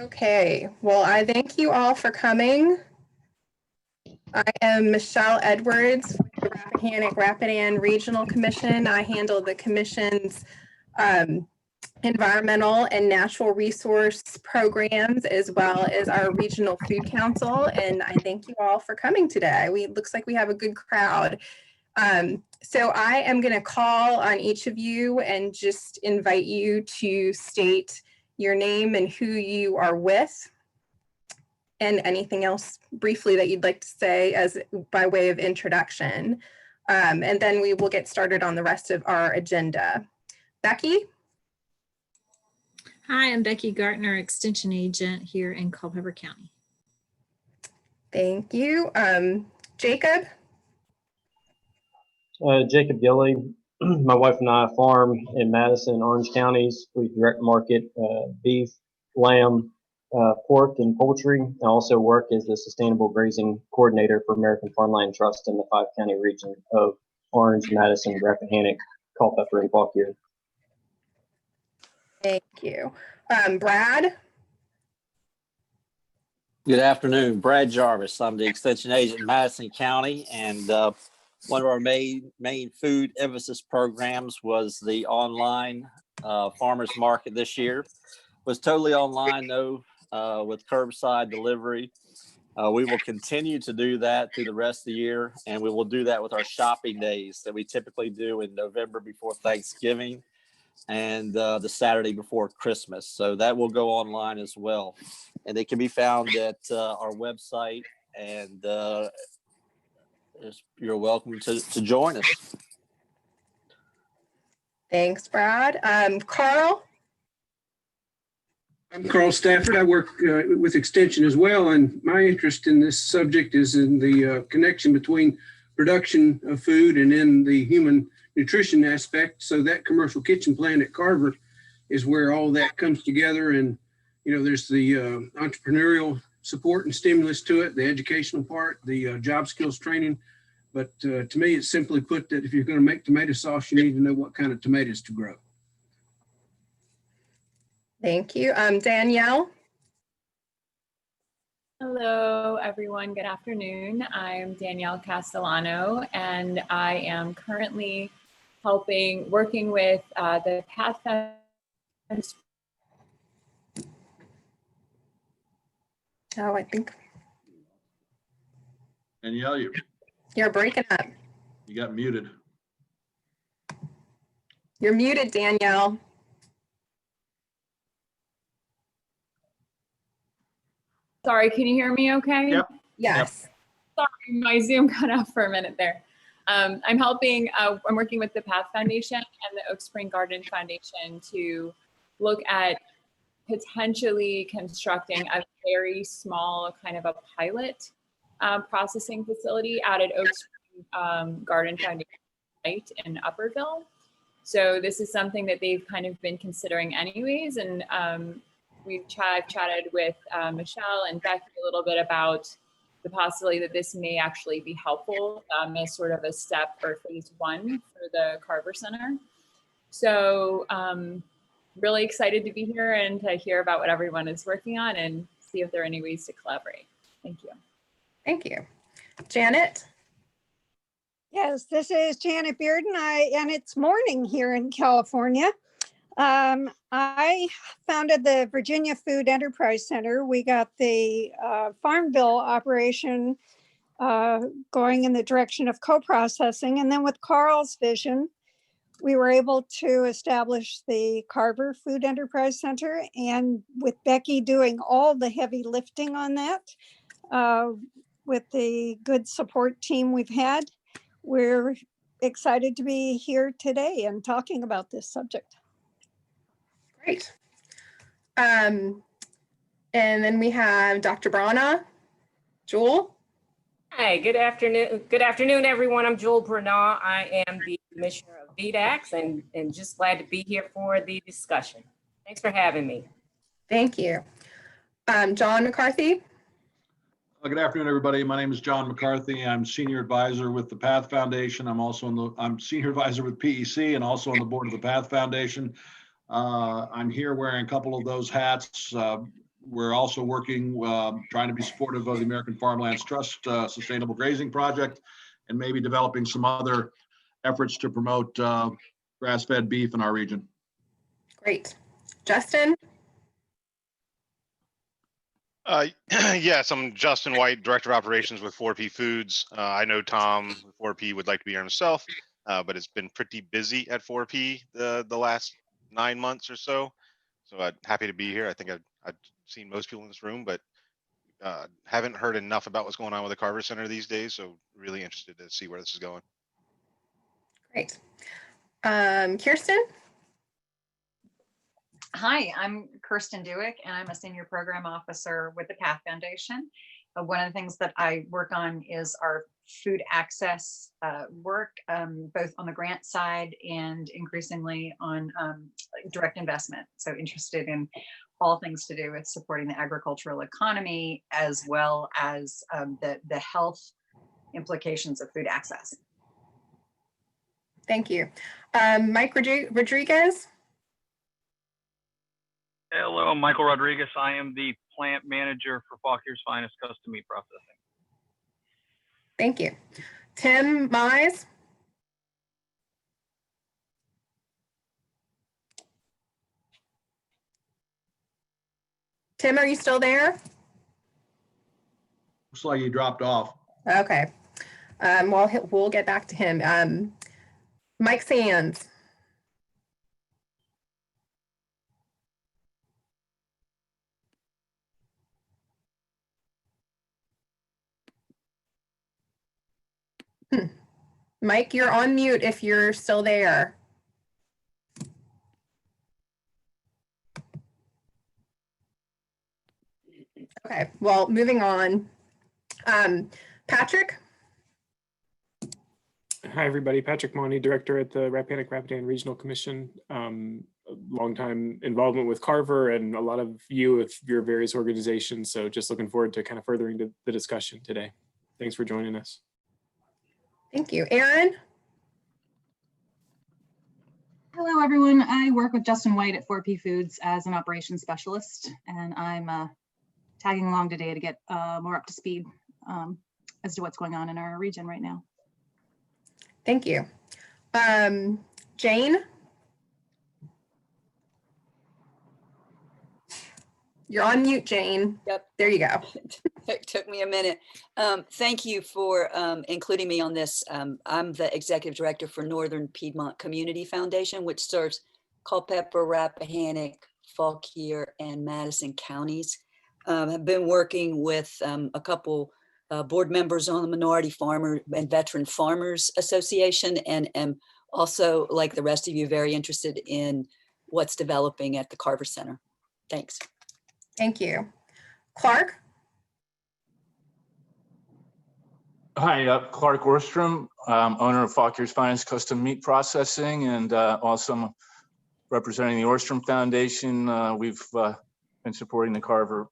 Okay, well, I thank you all for coming. I am Michelle Edwards with the Rappahannock Rapidan Regional Commission. I handle the commission's environmental and natural resource programs, as well as our regional food council. And I thank you all for coming today. Looks like we have a good crowd. So I am going to call on each of you and just invite you to state your name and who you are with, and anything else briefly that you'd like to say as by way of introduction. And then we will get started on the rest of our agenda. Becky? Hi, I'm Becky Gartner, Extension Agent here in Culpeper County. Thank you. Jacob? Jacob Gilley. My wife and I farm in Madison and Orange counties. We direct market beef, lamb, pork, and poultry. I also work as the Sustainable Grazing Coordinator for American Farmland Trust in the 5-county region of Orange, Madison, Rappahannock, Culpeper, and Fauquier. Thank you. Brad? Good afternoon, Brad Jarvis. I'm the Extension Agent in Madison County, and one of our main food emphasis programs was the online farmers market this year. It was totally online though, with curbside delivery. We will continue to do that through the rest of the year, and we will do that with our shopping days that we typically do in November before Thanksgiving and the Saturday before Christmas. So that will go online as well. And they can be found at our website, and you're welcome to join us. Thanks, Brad. Carl? I'm Carl Stafford. I work with Extension as well, and my interest in this subject is in the connection between production of food and in the human nutrition aspect. So that commercial kitchen plant at Carver is where all that comes together, and there's the entrepreneurial support and stimulus to it, the educational part, the job skills training. But to me, it's simply put that if you're going to make tomato sauce, you need to know what kind of tomatoes to grow. Thank you. Danielle? Hello, everyone. Good afternoon. I'm Danielle Castellano, and I am currently working with the Path Foundation. Oh, I think Danielle, you're breaking up. you got muted. You're muted, Danielle. Sorry, can you hear me okay? Yep. Yes. Sorry, my Zoom cut out for a minute there. I'm working with the Path Foundation and the Oak Spring Garden Foundation to look at potentially constructing a very small kind of a pilot processing facility out at Oak Spring Garden Foundation site in Upperville. So this is something that they've kind of been considering anyways. And I've chatted with Michelle and Becky a little bit about the possibility that this may actually be helpful as sort of a step or phase one for the Carver Center. So really excited to be here and to hear about what everyone is working on and see if there are any ways to collaborate. Thank you. Thank you. Janet? Yes, this is Janet Bearden, and it's morning here in California. I founded the Virginia Food Enterprise Center. We got the Farm Bill operation going in the direction of co-processing. And then with Carl's vision, we were able to establish the Carver Food Enterprise Center. And with Becky doing all the heavy lifting on that, with the good support team we've had, we're excited to be here today and talking about this subject. Great. And then we have Dr. Brana. Jewel? Hi, good afternoon. Good afternoon, everyone. I'm Jewel Brana. I am the Commissioner of VDACS and just glad to be here for the discussion. Thanks for having me. Thank you. John McCarthy? Good afternoon, everybody. My name is John McCarthy. I'm Senior Advisor with the Path Foundation. I'm Senior Advisor with PEC and also on the board of the Path Foundation. I'm here wearing a couple of those hats. we're also working, trying to be supportive of the American Farmlands Trust Sustainable Grazing Project, and maybe developing some other efforts to promote grass-fed beef in our region. Great. Justin? Yes, I'm Justin White, Director of Operations with 4P Foods. I know Tom with 4P would like to be here himself, but it's been pretty busy at 4P the last 9 months or so. So I'm happy to be here. I think I've seen most people in this room, but haven't heard enough about what's going on with the Carver Center these days. So really interested to see where this is going. Great. Kirsten? Hi, I'm Kirsten Dewick, and I'm a Senior Program Officer with the PATH Foundation. One of the things that I work on is our food access work, both on the grant side and increasingly on direct investment. So interested in all things to do with supporting the agricultural economy, as well as the health implications of food access. Thank you. Mike Rodriguez? Hello, I'm Michael Rodriguez. I am the plant manager for Faulkner's Finest Custom Meat Processing. Thank you. Tim Mize? Tim, are you still there? Looks like he dropped off. Okay. Well, we'll get back to him. Mike Sands? Mike, you're on mute if you're still there. Okay, well, moving on. Patrick? Hi, everybody. Patrick Monty, Director at the Rappahannock Rapidan Regional Commission. Longtime involvement with Carver and a lot of you with your various organizations. So just looking forward to kind of furthering the discussion today. Thanks for joining us. Thank you. Erin? Hello, everyone. I work with Justin White at 4P Foods as an operations specialist, and I'm tagging along today to get more up to speed as to what's going on in our region right now. Thank you. Jane? You're on mute, Jane. Yep. There you go. It took me a minute. Thank you for including me on this. I'm the executive director for Northern Piedmont Community Foundation, which serves Culpeper, Rappahannock, Fauquier, and Madison counties. I've been working with a couple board members on the Minority Farmer and Veteran Farmers Association, and am also, like the rest of you, very interested in what's developing at the Carver Center. Thanks. Thank you. Clark? Hi, Clark Orstrom, owner of Faulkner's Finest Custom Meat Processing, and also representing the Orstrom Foundation. We've been supporting the Carver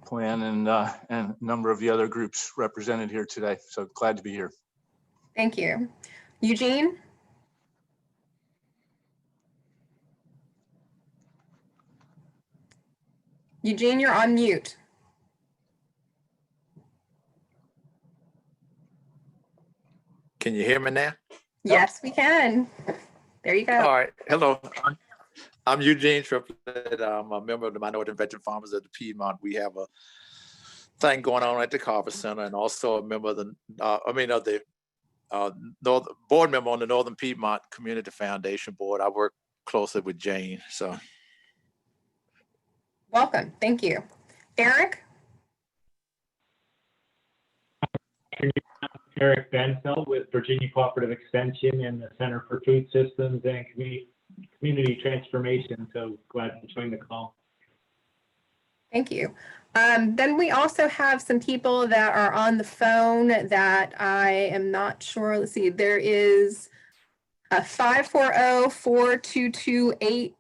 plan and a number of the other groups represented here today. So glad to be here. Thank you. Eugene? Eugene, you're on mute. Can you hear me now? Yes, we can. There you go. All right. Hello. I'm Eugene Triplett. I'm a member of the Minority and Veteran Farmers of the Piedmont. We have a thing going on at the Carver Center, and also a member of the board member on the Northern Piedmont Community Foundation Board. I work closely with Jane. So, welcome. Thank you. Eric? Eric Benfeld with Virginia Cooperative Extension and the Center for Food Systems and Community Transformation. So glad to join the call. Thank you. Then we also have some people that are on the phone that I am not sure. Let's see. There is a 540-422-8000.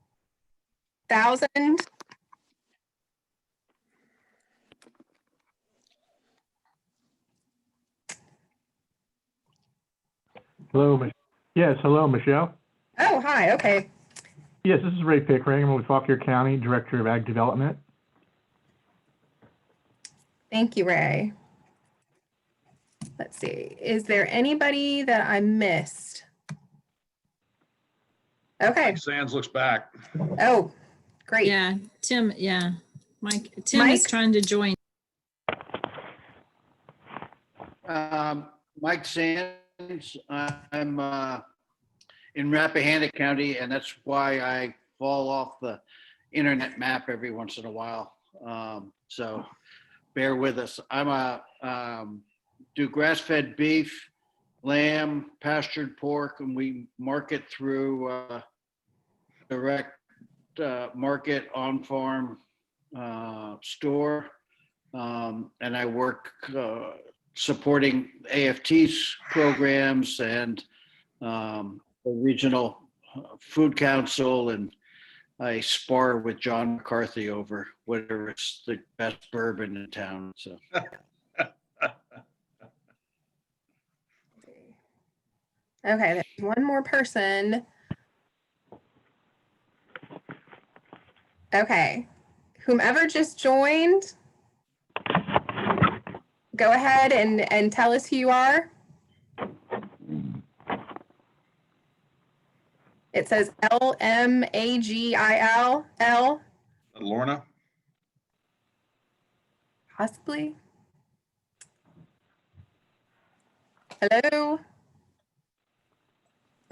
Hello. Yes, hello, Michelle. Oh, hi. Okay. Yes, this is Ray Pickering. I'm with Fauquier County, Director of Ag Development. Thank you, Ray. Let's see. Is there anybody that I missed? Okay. Mike Sands looks back. Oh, great. Yeah, Tim, yeah. Tim is Mike? trying to join. Mike Sands, I'm in Rappahannock County, and that's why I fall off the internet map every once in a while. So bear with us. Do grass-fed beef, lamb, pastured pork, and we market through direct market on-farm store. And I work supporting AFT's programs and the regional food council, and I spar with John McCarthy over whether it's the best bourbon in town. So Okay, there's one more person. Okay, whomever just joined, go ahead and tell us who you are. It says LMAGIL. Lorna? Possibly. Hello?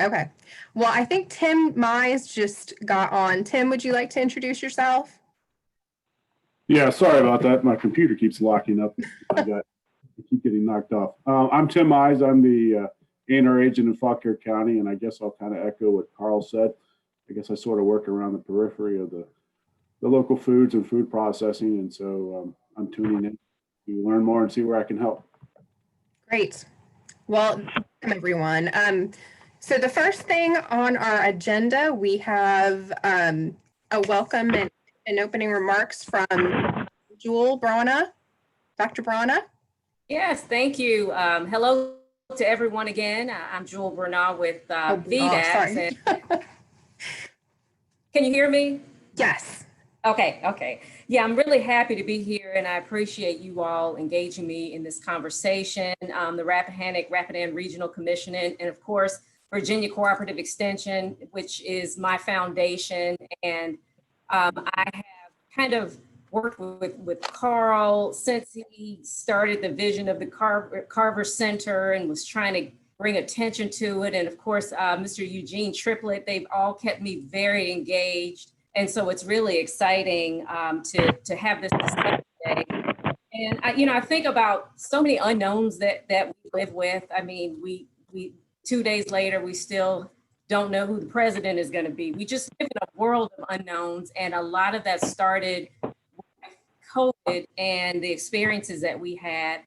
Okay. Well, I think Tim Mize just got on. Tim, would you like to introduce yourself? Yeah, sorry about that. My computer keeps locking up. I keep getting knocked off. I'm Tim Mize. I'm the A&R agent in Fauquier County, and I guess I'll kind of echo what Carl said. I guess I sort of work around the periphery of the local foods and food processing, and so I'm tuning in to learn more and see where I can help. Great. Well, welcome everyone. So the first thing on our agenda, we have a welcome and opening remarks from Jewel Brana. Dr. Brana? Yes, thank you. Hello to everyone again. I'm Jewel Brana with VDAX. Can you hear me? Yes. Okay. Yeah, I'm really happy to be here, and I appreciate you all engaging me in this conversation. The Rappahannock Rapidan Regional Commission, and of course, Virginia Cooperative Extension, which is my foundation. And I have kind of worked with Carl since he started the vision of the Carver Center and was trying to bring attention to it. And of course, Mr. Eugene Triplett, they've all kept me very engaged. And so it's really exciting to have this discussion today. And I think about so many unknowns that we live with. I mean, we 2 days later, we still don't know who the president is going to be. We just live in a world of unknowns, and a lot of that started with COVID and the experiences that we had.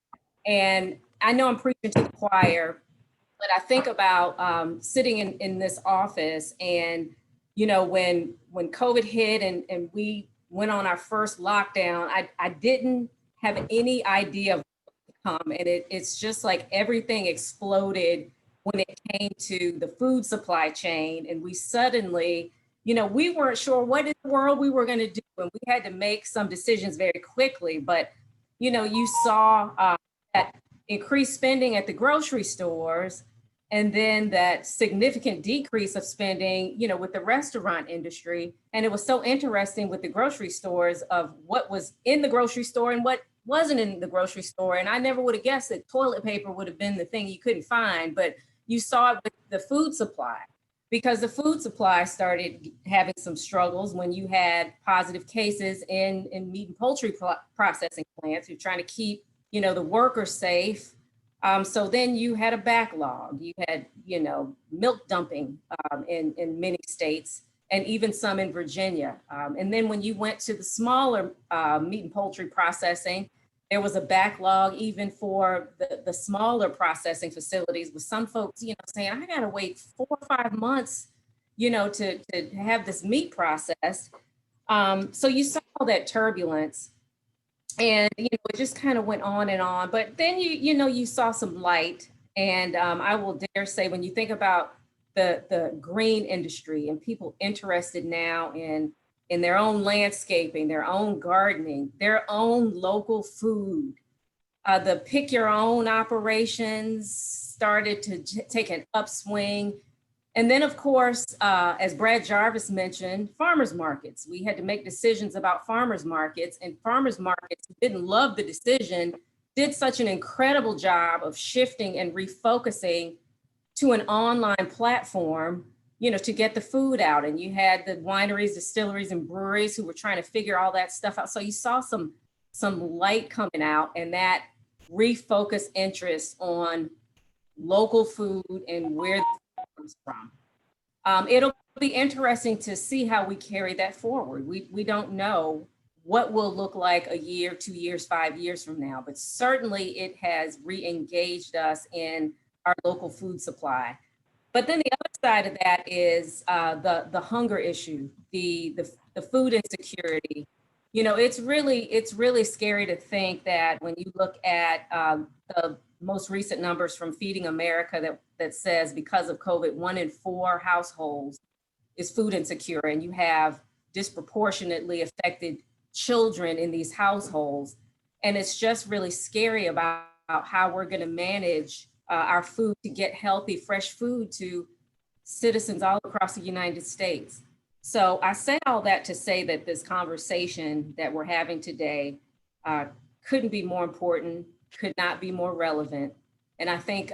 And I know I'm preaching to the choir, but I think about sitting in this office, and when COVID hit and we went on our first lockdown, I didn't have any idea of what would come, and it's just like everything exploded when it came to the food supply chain. And we suddenly, we weren't sure what in the world we were going to do. And we had to make some decisions very quickly. But, you saw that increased spending at the grocery stores, and then that significant decrease of spending, with the restaurant industry. And it was so interesting with the grocery stores of what was in the grocery store and what wasn't in the grocery store. And I never would have guessed that toilet paper would have been the thing you couldn't find, but you saw it with the food supply, because the food supply started having some struggles when you had positive cases in meat and poultry processing plants. You're trying to keep, the workers safe. So then you had a backlog. You had, milk dumping in many states, and even some in Virginia. And then when you went to the smaller meat and poultry processing, there was a backlog even for the smaller processing facilities, with some folks, saying, I got to wait 4 or 5 months, to have this meat processed. So you saw all that turbulence, and, it just kind of went on and on. But then, you saw some light. And I will dare say, when you think about the green industry and people interested now in in their own landscaping, their own gardening, their own local food. The pick your own operations started to take an upswing. And then of course, as Brad Jarvis mentioned, farmers markets. We had to make decisions about farmers markets, and farmers markets didn't love the decision, did such an incredible job of shifting and refocusing to an online platform, you know, to get the food out. And you had the wineries, distilleries, and breweries who were trying to figure all that stuff out. So you saw some light coming out, and that refocused interest on local food and where the food comes from. It'll be interesting to see how we carry that forward. We don't know what will look like a year, 2 years, 5 years from now, but certainly it has re-engaged us in our local food supply. But then the other side of that is the hunger issue, the food insecurity. You know, it's really scary to think that when you look at the most recent numbers from Feeding America that says because of COVID, 1 in 4 households is food insecure, and you have disproportionately affected children in these households. And it's just really scary about how we're going to manage our food to get healthy, fresh food to citizens all across the United States. So I say all that to say that this conversation that we're having today couldn't be more important, could not be more relevant. And I think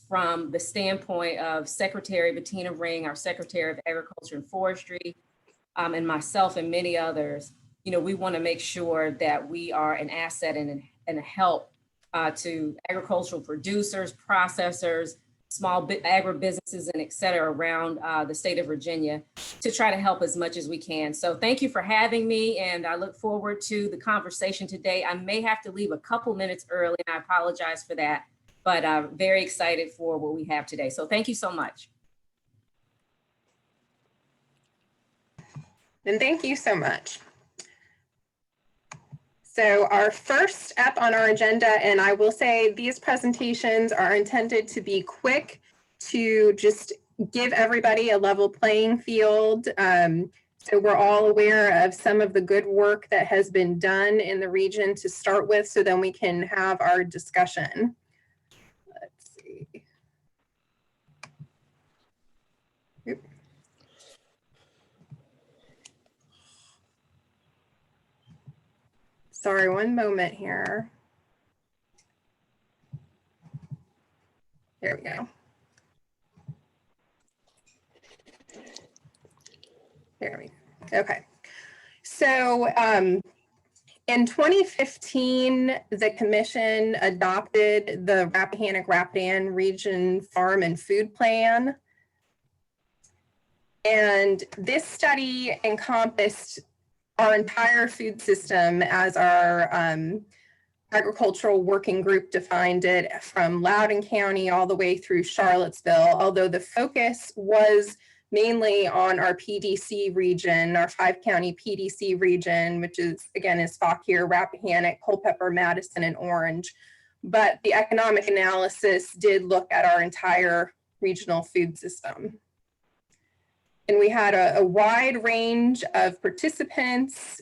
from the standpoint of Secretary Bettina Ring, our Secretary of Agriculture and Forestry, and myself and many others, you know, we want to make sure that we are an asset and a help to agricultural producers, processors, small agribusinesses, and et cetera around the state of Virginia to try to help as much as we can. So thank you for having me, and I look forward to the conversation today. I may have to leave a couple minutes early, and I apologize for that, but I'm very excited for what we have today. So thank you so much. And thank you so much. So our first up on our agenda, and I will say these presentations are intended to be quick to just give everybody a level playing field. So we're all aware of some of the good work that has been done in the region to start with, so then we can have our discussion. Let's see. Oop. Sorry, one moment here. There we go. There we go. Okay. So in 2015, the commission adopted the Rappahannock Rapidan Region Farm and Food Plan. And this study encompassed our entire food system, as our agricultural working group defined it, from Loudoun County all the way through Charlottesville, although the focus was mainly on our PDC region, our 5-county PDC region, which is, again, is Fauquier, Rappahannock, Culpeper, Madison, and Orange. But the economic analysis did look at our entire regional food system. And we had a wide range of participants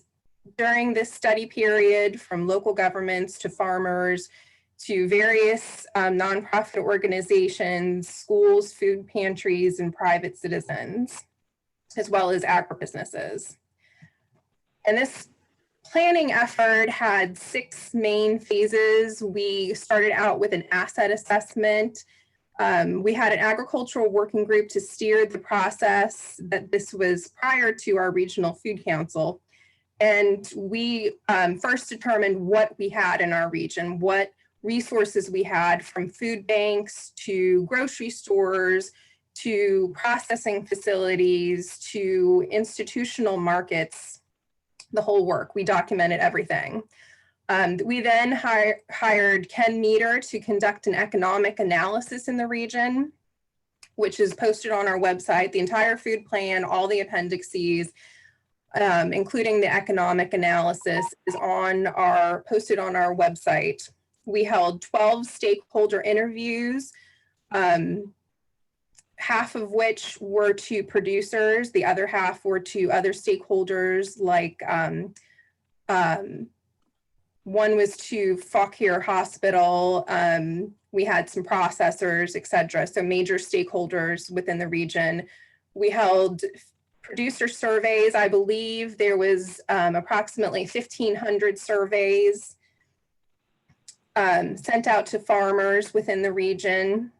during this study period, from local governments to farmers to various nonprofit organizations, schools, food pantries, and private citizens, as well as agribusinesses. And this planning effort had 6 main phases. We started out with an asset assessment. We had an agricultural working group to steer the process. That this was prior to our regional food council. And we first determined what we had in our region, what resources we had, from food banks to grocery stores, to processing facilities, to institutional markets, the whole work. We documented everything. We then hired Ken Meter to conduct an economic analysis in the region, which is posted on our website. The entire food plan, all the appendices, including the economic analysis, is posted on our website. We held 12 stakeholder interviews, half of which were to producers, the other half were to other stakeholders like one was to Fauquier Hospital. We had some processors, et cetera. So major stakeholders within the region. We held producer surveys. I believe there was approximately 1,500 surveys sent out to farmers within the region.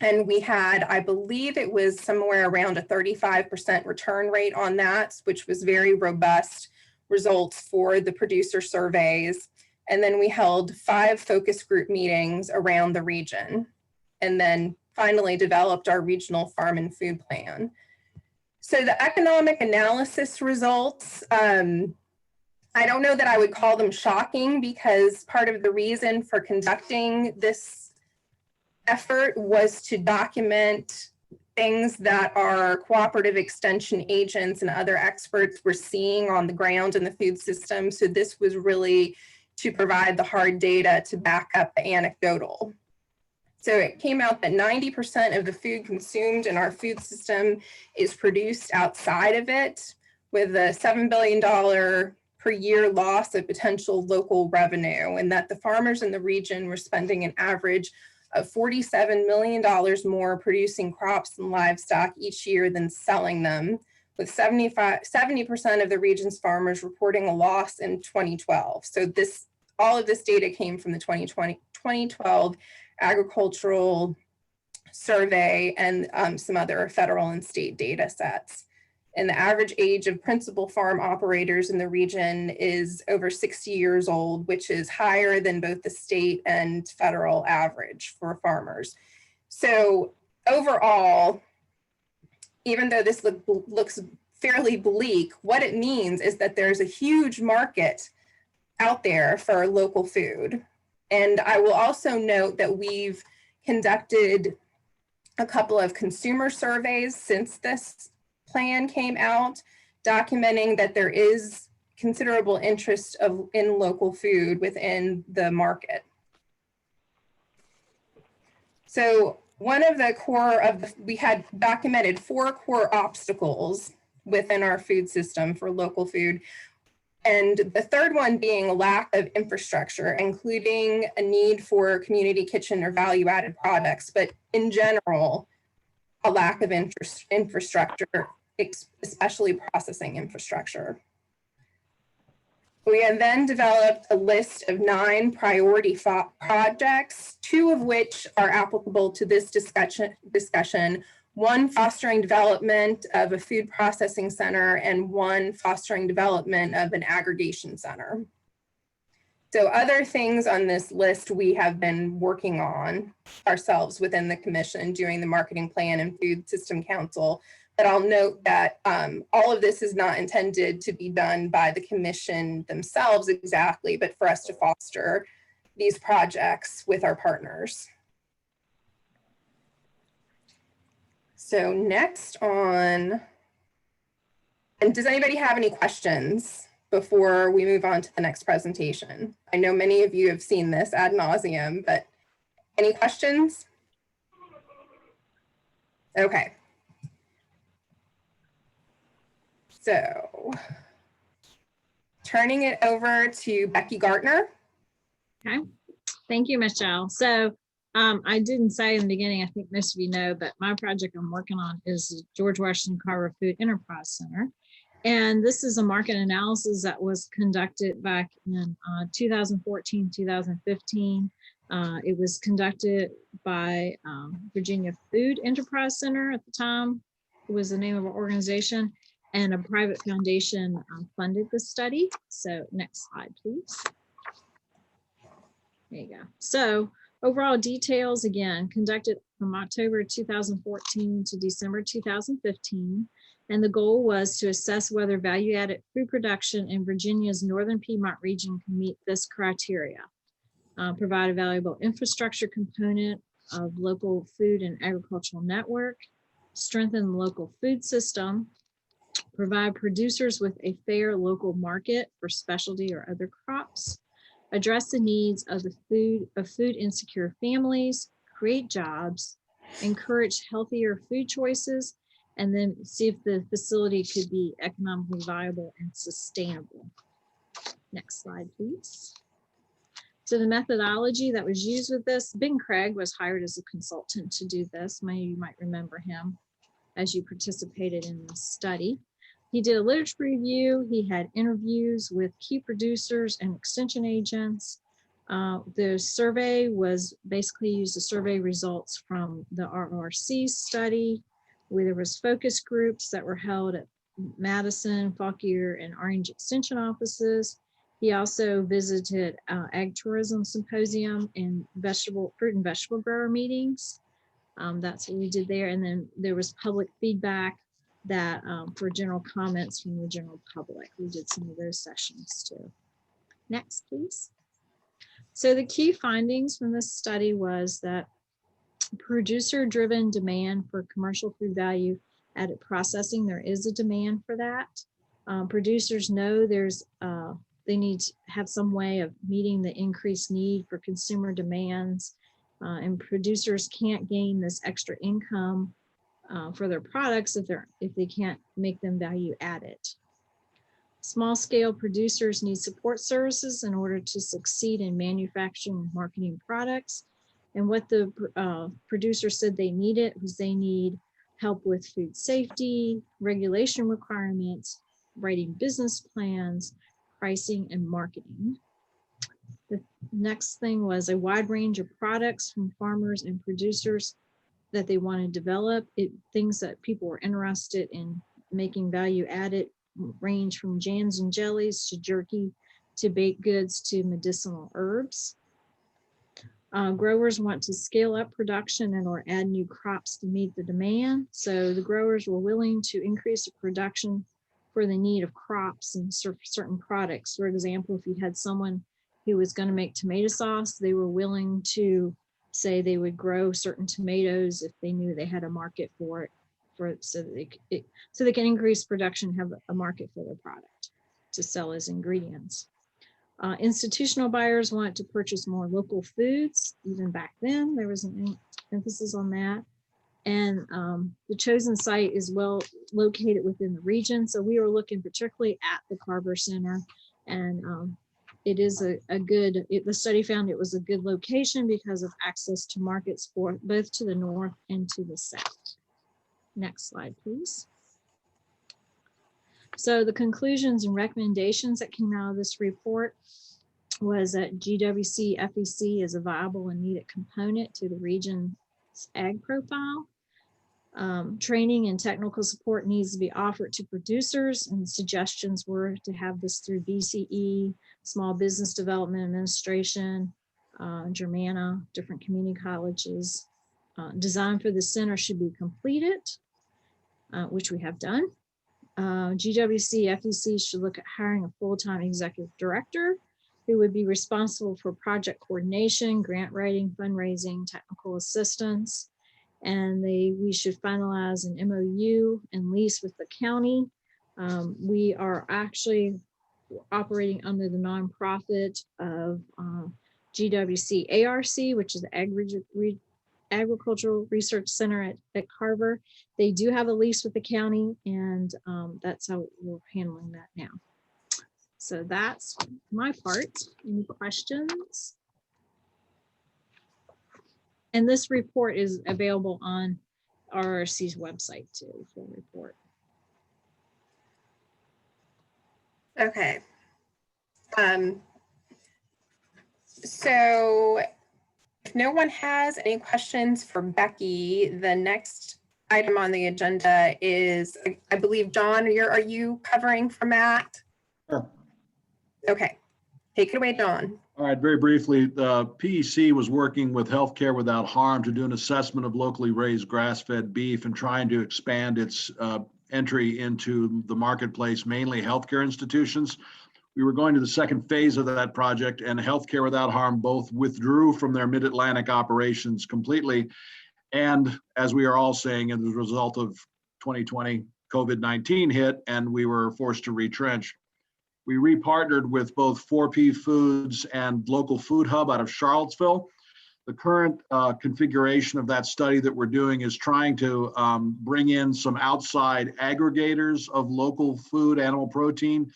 And we had, I believe it was somewhere around a 35% return rate on that, which was very robust results for the producer surveys. And then we held 5 focus group meetings around the region, and then finally developed our regional farm and food plan. So the economic analysis results, I don't know that I would call them shocking, because part of the reason for conducting this effort was to document things that our cooperative extension agents and other experts were seeing on the ground in the food system. So this was really to provide the hard data to back up the anecdotal. So it came out that 90% of the food consumed in our food system is produced outside of it, with a $7 billion per year loss of potential local revenue, and that the farmers in the region were spending an average of $47 million more producing crops and livestock each year than selling them, with 70% of the region's farmers reporting a loss in 2012. So all of this data came from the 2012 agricultural survey and some other federal and state data sets. And the average age of principal farm operators in the region is over 60 years old, which is higher than both the state and federal average for farmers. So overall, even though this looks fairly bleak, what it means is that there's a huge market out there for local food. And I will also note that we've conducted a couple of consumer surveys since this plan came out, documenting that there is considerable interest in local food within the market. So one of the we had documented 4 core obstacles within our food system for local food. And the third one being a lack of infrastructure, including a need for community kitchen or value-added products, but in general, a lack of infrastructure, especially processing infrastructure. We have then developed a list of 9 priority projects, 2 of which are applicable to this discussion. 1 fostering development of a food processing center, and 1 fostering development of an aggregation center. So other things on this list we have been working on ourselves within the commission, doing the marketing plan and food system council. But I'll note that all of this is not intended to be done by the commission themselves exactly, but for us to foster these projects with our partners. So next on, and does anybody have any questions before we move on to the next presentation? I know many of you have seen this ad nauseum, but any questions? Okay. So turning it over to Becky Gartner. Okay, thank you, Michelle. So I didn't say in the beginning, I think most of you know, but my project I'm working on is the George Washington Carver Food Enterprise Center. And this is a market analysis that was conducted back in 2014, 2015. It was conducted by Virginia Food Enterprise Center at the time. It was the name of our organization, and a private foundation funded the study. So next slide, please. There you go. So overall details, again, conducted from October 2014 to December 2015. And the goal was to assess whether value-added food production in Virginia's Northern Piedmont region can meet this criteria. Provide a valuable infrastructure component of local food and agricultural network, strengthen the local food system, provide producers with a fair local market for specialty or other crops, address the needs of food insecure families, create jobs, encourage healthier food choices, and then see if the facility could be economically viable and sustainable. Next slide, please. So the methodology that was used with this, Ben Craig was hired as a consultant to do this. Many of you might remember him as you participated in this study. He did a literature review. He had interviews with key producers and extension agents. The survey was basically used the survey results from the RRC study, where there was focus groups that were held at Madison, Fauquier, and Orange Extension offices. He also visited ag tourism symposium and fruit and vegetable grower meetings. That's what we did there. And then there was public feedback that for general comments from the general public. We did some of those sessions too. Next, please. So the key findings from this study was that producer-driven demand for commercial food value added processing, there is a demand for that. Producers know they need to have some way of meeting the increased need for consumer demands, and producers can't gain this extra income for their products if they can't make them value added. Small scale producers need support services in order to succeed in manufacturing and marketing products. And what the producer said they needed was they need help with food safety, regulation requirements, writing business plans, pricing, and marketing. The next thing was a wide range of products from farmers and producers that they want to develop. Things that people were interested in making value added range from jams and jellies to jerky to baked goods to medicinal herbs. Growers want to scale up production and or add new crops to meet the demand. So the growers were willing to increase the production for the need of crops and certain products. For example, if you had someone who was going to make tomato sauce, they were willing to say they would grow certain tomatoes if they knew they had a market for it, so they can increase production, have a market for their product to sell as ingredients. Institutional buyers want to purchase more local foods. Even back then, there was an emphasis on that. And the chosen site is well located within the region. So we were looking particularly at the Carver Center, and it is the study found it was a good location because of access to markets for both to the north and to the south. Next slide, please. So the conclusions and recommendations that came out of this report was that GWC FEC is a viable and needed component to the region's ag profile. Training and technical support needs to be offered to producers, and suggestions were to have this through BCE, Small Business Development Administration, Germana, different community colleges. Design for the center should be completed, which we have done. GWC FEC should look at hiring a full-time executive director who would be responsible for project coordination, grant writing, fundraising, technical assistance. And we should finalize an MOU and lease with the county. We are actually operating under the nonprofit of GWC ARC, which is the Agricultural Research Center at Carver. They do have a lease with the county, and that's how we're handling that now. So that's my part. Any questions? And this report is available on RRC's website too, full report. Okay. So if no one has any questions for Becky, the next item on the agenda is, I believe, John, are you covering for Matt? Sure. Okay, take it away, John. All right, very briefly, the PEC was working with Healthcare Without Harm to do an assessment of locally raised grass-fed beef and trying to expand its entry into the marketplace, mainly healthcare institutions. We were going to the second phase of that project, and Healthcare Without Harm both withdrew from their Mid-Atlantic operations completely. And as we are all saying, as a result of 2020, COVID-19 hit, and we were forced to retrench. We repartnered with both 4P Foods and Local Food Hub out of Charlottesville The current configuration of that study that we're doing is trying to bring in some outside aggregators of local food, animal protein.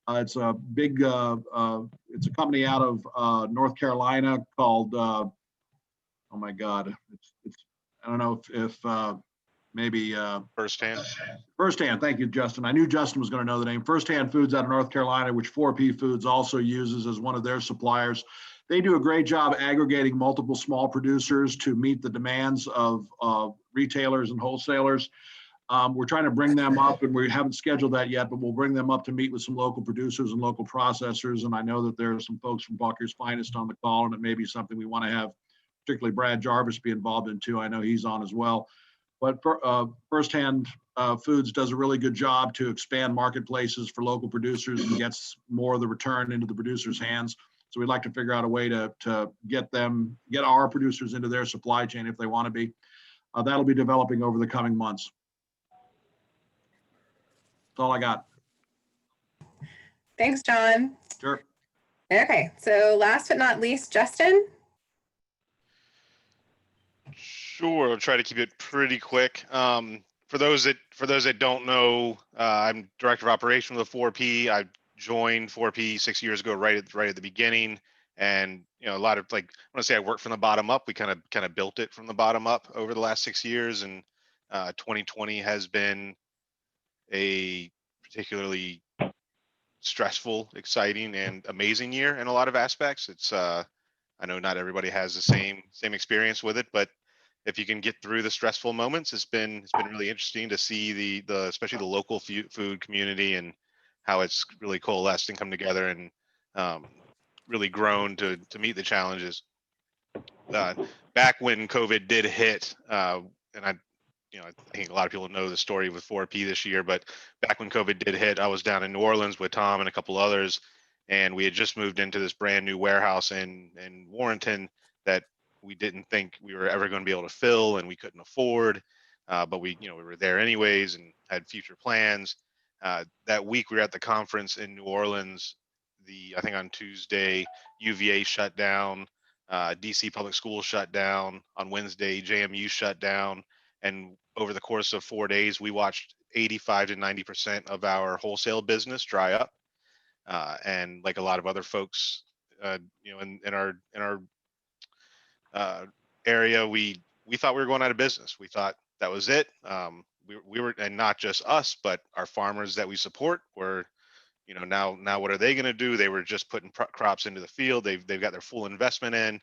It's a big, it's a company out of North Carolina called, oh my God, I don't know if maybe First Hand. First Hand, thank you, Justin. I knew Justin was going to know the name. First Hand Foods out of North Carolina, which 4P Foods also uses as one of their suppliers. They do a great job aggregating multiple small producers to meet the demands of retailers and wholesalers. We're trying to bring them up, and we haven't scheduled that yet, but we'll bring them up to meet with some local producers and local processors. And I know that there are some folks from Fauquier's Finest on the call, and it may be something we want to have, particularly Brad Jarvis, be involved in too. I know he's on as well. But First Hand Foods does a really good job to expand marketplaces for local producers and gets more of the return into the producers' hands. So we'd like to figure out a way to get our producers into their supply chain if they want to be. That'll be developing over the coming months. That's all I got. Thanks, John. Sure. Okay, so last but not least, Justin. Sure, I'll try to keep it pretty quick. For those that don't know, I'm director of operations with 4P. I joined 4P 6 years ago, right at the beginning, and a lot of, like, I want to say I worked from the bottom up. We kind of built it from the bottom up over the last 6 years, and 2020 has been a particularly stressful, exciting, and amazing year in a lot of aspects. It's I know not everybody has the same experience with it, but if you can get through the stressful moments, it's been really interesting to see the especially the local food community and how it's really coalesced and come together and really grown to meet the challenges. Back when COVID did hit, and I think a lot of people know the story with 4P this year, but back when COVID did hit, I was down in New Orleans with Tom and a couple others, and we had just moved into this brand new warehouse in Warrenton that we didn't think we were ever going to be able to fill, and we couldn't afford, but we were there anyways and had future plans. That week we were at the conference in New Orleans. I think on Tuesday, UVA shut down, DC Public Schools shut down. On Wednesday, JMU shut down. And over the course of 4 days, we watched 85 to 90% of our wholesale business dry up. And like a lot of other folks, in our area, we thought we were going out of business. We thought that was it. We were, and not just us, but our farmers that we support were, now what are they going to do? They were just putting crops into the field. They've got their full investment in,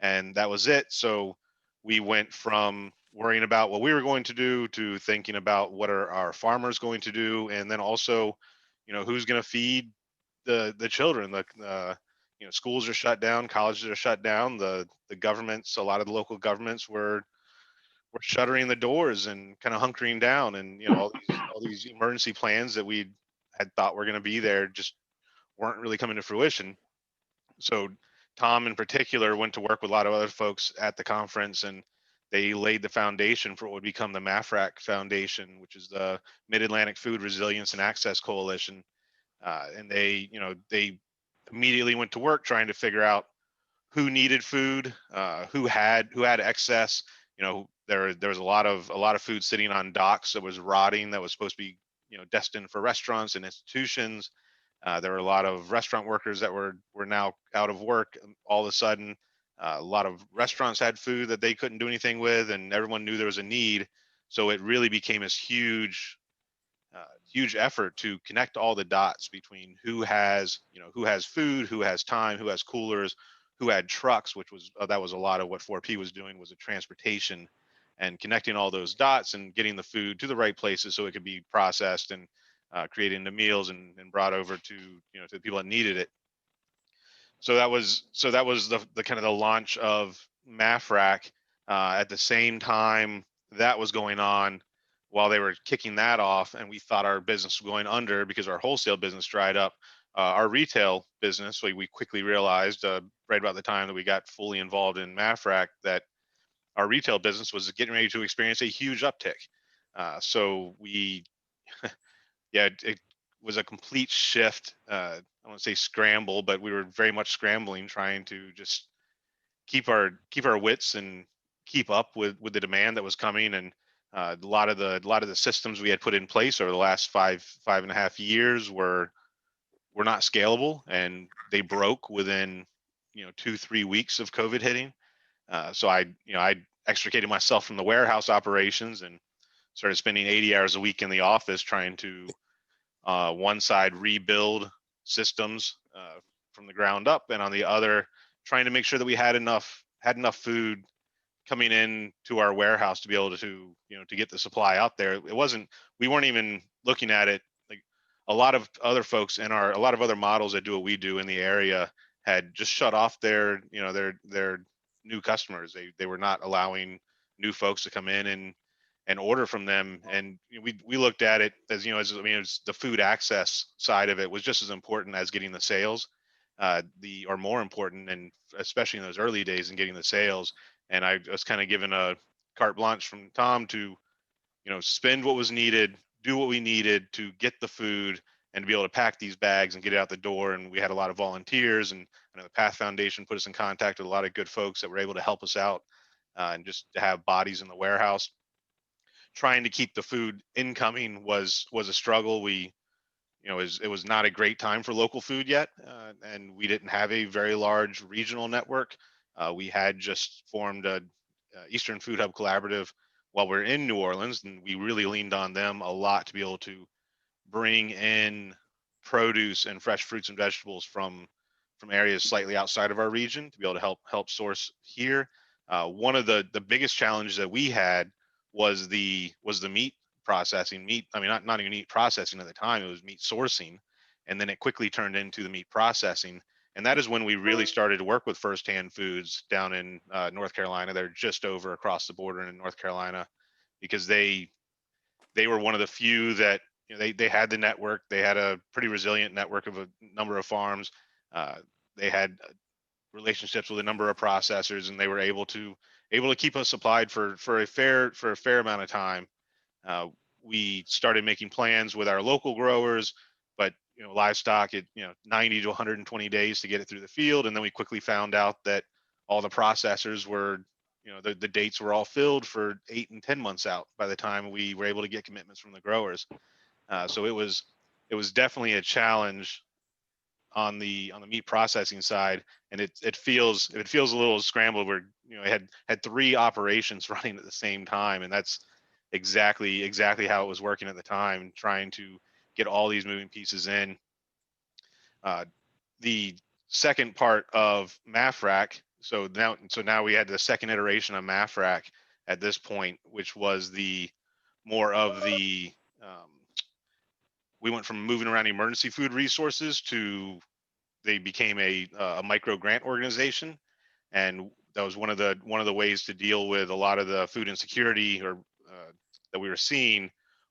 and that was it. So we went from worrying about what we were going to do to thinking about what are our farmers going to do, and then also, who's going to feed the children. Schools are shut down, colleges are shut down. The governments, a lot of the local governments were shuttering the doors and kind of hunkering down, and all these emergency plans that we had thought were going to be there just weren't really coming to fruition. So Tom in particular went to work with a lot of other folks at the conference, and they laid the foundation for what would become the MAFRAC Foundation, which is the Mid-Atlantic Food Resilience and Access Coalition. And they immediately went to work trying to figure out who needed food, who had excess. There was a lot of food sitting on docks that was rotting, that was supposed to be destined for restaurants and institutions. There were a lot of restaurant workers that were now out of work all of a sudden. A lot of restaurants had food that they couldn't do anything with, and everyone knew there was a need. So it really became this huge effort to connect all the dots between who has food, who has time, who has coolers, who had trucks, which was that was a lot of what 4P was doing, was a transportation, and connecting all those dots and getting the food to the right places so it could be processed and created into meals and brought over to the people that needed it. So that was the kind of the launch of MAFRAC. At the same time that was going on, while they were kicking that off, and we thought our business was going under because our wholesale business dried up, our retail business, we quickly realized right about the time that we got fully involved in MAFRAC that our retail business was getting ready to experience a huge uptick. So we, it was a complete shift. I don't want to say scramble, but we were very much scrambling, trying to just keep our wits and keep up with the demand that was coming. And a lot of the systems we had put in place over the last five and a half years were not scalable, and they broke within 2-3 weeks of COVID hitting. So I extricated myself from the warehouse operations and started spending 80 hours a week in the office trying to one side rebuild systems from the ground up, and on the other trying to make sure that we had enough food coming in to our warehouse to be able to to get the supply out there. We weren't even looking at it like a lot of other folks in a lot of other models that do what we do in the area had just shut off their new customers. They were not allowing new folks to come in and order from them. And we looked at it as as the food access side of it was just as important as getting the sales, or more important, and especially in those early days in getting the sales. And I was kind of given a carte blanche from Tom to spend what was needed, do what we needed to get the food and to be able to pack these bags and get it out the door. And we had a lot of volunteers, and I know the Path Foundation put us in contact with a lot of good folks that were able to help us out, and just to have bodies in the warehouse. Trying to keep the food incoming was a struggle. It was not a great time for local food yet, and we didn't have a very large regional network. We had just formed a Eastern Food Hub Collaborative while we're in New Orleans, and we really leaned on them a lot to be able to bring in produce and fresh fruits and vegetables from areas slightly outside of our region to be able to help source here. One of the biggest challenges that we had was the meat processing. Not even meat processing at the time, it was meat sourcing, and then it quickly turned into the meat processing. And that is when we really started to work with First Hand Foods down in North Carolina. They're just over across the border in North Carolina, because they were one of the few that they had the network. They had a pretty resilient network of a number of farms. They had relationships with a number of processors, and they were able to keep us supplied for a fair amount of time. We started making plans with our local growers, but livestock, 90 to 120 days to get it through the field. And then we quickly found out that all the processors were, the dates were all filled for 8 and 10 months out by the time we were able to get commitments from the growers. So it was definitely a challenge on the meat processing side, and it feels a little scrambled. Where I had 3 operations running at the same time, and that's exactly how it was working at the time, trying to get all these moving pieces in. The second part of MAFRAC, so now we had the second iteration of MAFRAC at this point, which was the more of the we went from moving around emergency food resources to they became a micro grant organization. And that was one of the ways to deal with a lot of the food insecurity that we were seeing,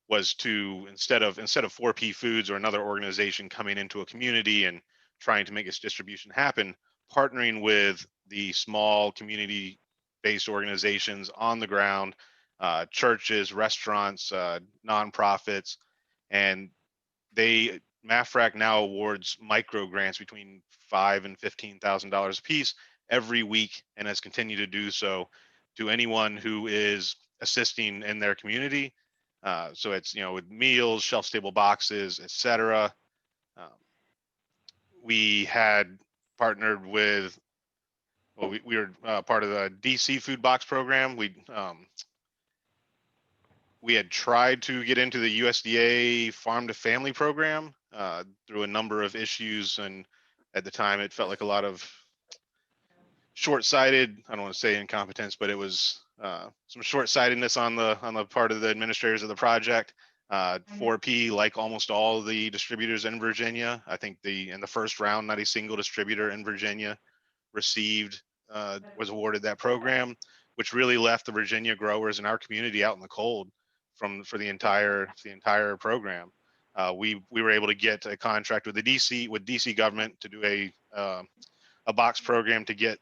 was to instead of 4P Foods or another organization coming into a community and trying to make its distribution happen, partnering with the small community-based organizations on the ground, churches, restaurants, nonprofits, and MAFRAC now awards micro grants between $5,000 and $15,000 a piece every week, and has continued to do so to anyone who is assisting in their community. So it's with meals, shelf-stable boxes, etc. We had partnered with, we were part of the DC Food Box program. We had tried to get into the USDA Farm to Family program through a number of issues, and at the time it felt like a lot of short-sighted, I don't want to say incompetence, but it was some short-sightedness on the part of the administrators of the project. 4P, like almost all of the distributors in Virginia, I think in the first round, not a single distributor in Virginia was awarded that program, which really left the Virginia growers in our community out in the cold for the entire program. We were able to get a contract with DC government to do a box program to get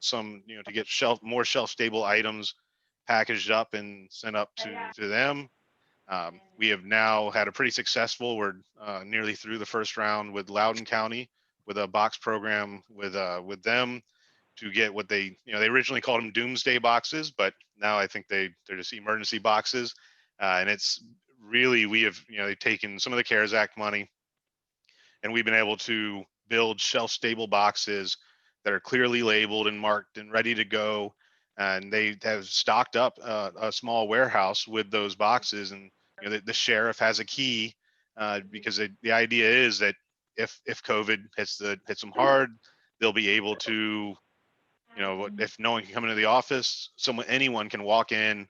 more shelf stable items packaged up and sent up to them. We have now had a pretty successful, we're nearly through the first round with Loudoun County with a box program with them. get what they originally called them doomsday boxes, but now I think they're just emergency boxes. And it's really, they've taken some of the CARES Act money, and we've been able to build shelf-stable boxes that are clearly labeled and marked and ready to go. And they have stocked up a small warehouse with those boxes. And the sheriff has a key because the idea is that if COVID hits them hard, they'll be able to, if no one can come into the office, anyone can walk in,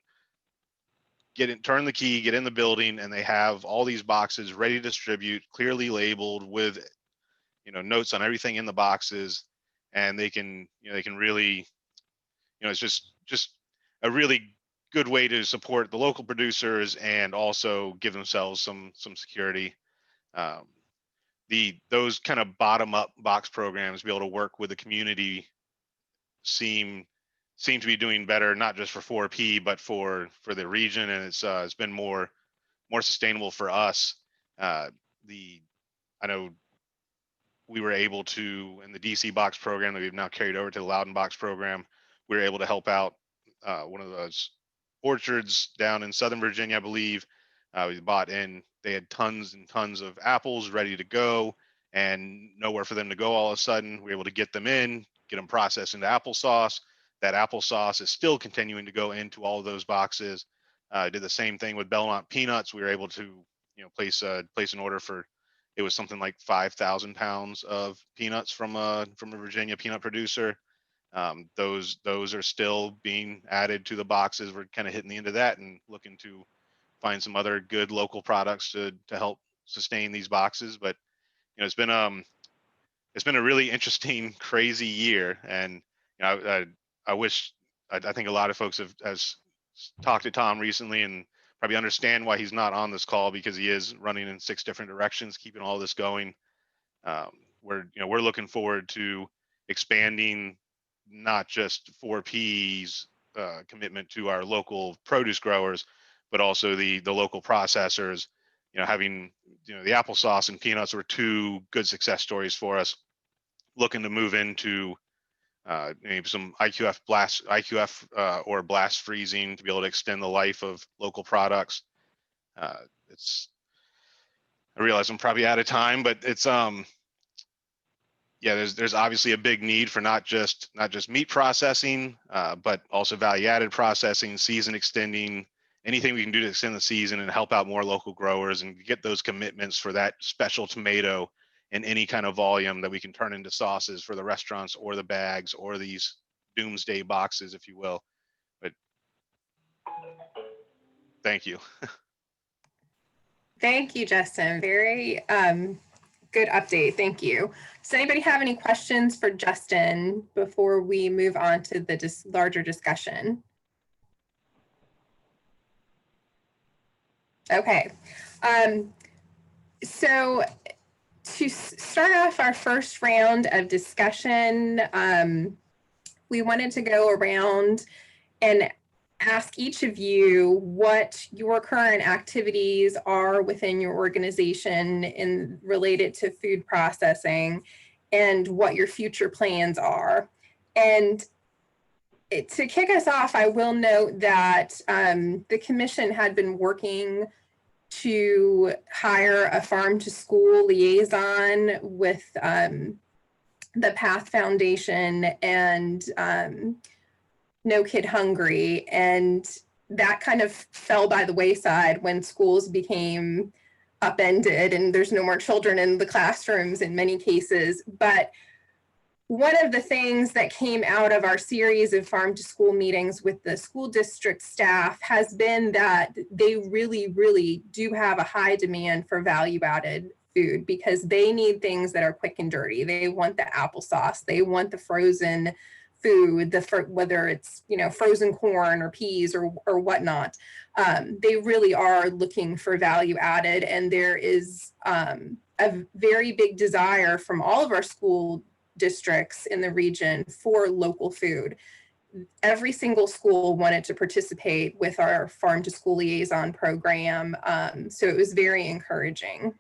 turn the key, get in the building, and they have all these boxes ready to distribute, clearly labeled with, notes on everything in the boxes, and they can really, it's just a really good way to support the local producers and also give themselves some security. Those kind of bottom up box programs, be able to work with the community, seem to be doing better, not just for 4P, but for the region. And it's been more sustainable for us. I know we were able to, in the DC box program that we've now carried over to the Loudon box program, we were able to help out one of those orchards down in Southern Virginia, I believe. We bought in, they had tons and tons of apples ready to go and nowhere for them to go all of a sudden. We were able to get them in, get them processed into applesauce. That applesauce is still continuing to go into all of those boxes. Did the same thing with Belmont peanuts. We were able to, place an order for, it was something like 5,000 pounds of peanuts from a Virginia peanut producer. Those are still being added to the boxes. We're kind of hitting the end of that and looking to find some other good local products to help sustain these boxes. But it's been a really interesting, crazy year, and I wish, I think a lot of folks have talked to Tom recently and probably understand why he's not on this call, because he is running in 6 different directions, keeping all this going. We're looking forward to expanding not just 4P's commitment to our local produce growers, but also the local processors. Having the applesauce and peanuts were 2 good success stories for us. Looking to move into maybe some IQF or blast freezing to be able to extend the life of local products. I realize I'm probably out of time, but it's there's obviously a big need for not just meat processing, but also value added processing, season extending, anything we can do to extend the season and help out more local growers and get those commitments for that special tomato in any kind of volume that we can turn into sauces for the restaurants or the bags or these doomsday boxes, if you will. But thank you. Thank you, Justin. Very good update. Thank you. Does anybody have any questions for Justin before we move on to the larger discussion? Okay. So to start off our first round of discussion, we wanted to go around and ask each of you what your current activities are within your organization related to food processing and what your future plans are. And to kick us off, I will note that the commission had been working to hire a farm to school liaison with the Path Foundation and No Kid Hungry, and that kind of fell by the wayside when schools became upended and there's no more children in the classrooms in many cases. But one of the things that came out of our series of farm to school meetings with the school district staff has been that they really, really do have a high demand for value added food because they need things that are quick and dirty. They want the applesauce, they want the frozen food, whether it's frozen corn or peas or whatnot. They really are looking for value added, and there is a very big desire from all of our school districts in the region for local food. Every single school wanted to participate with our farm to school liaison program, so it was very encouraging.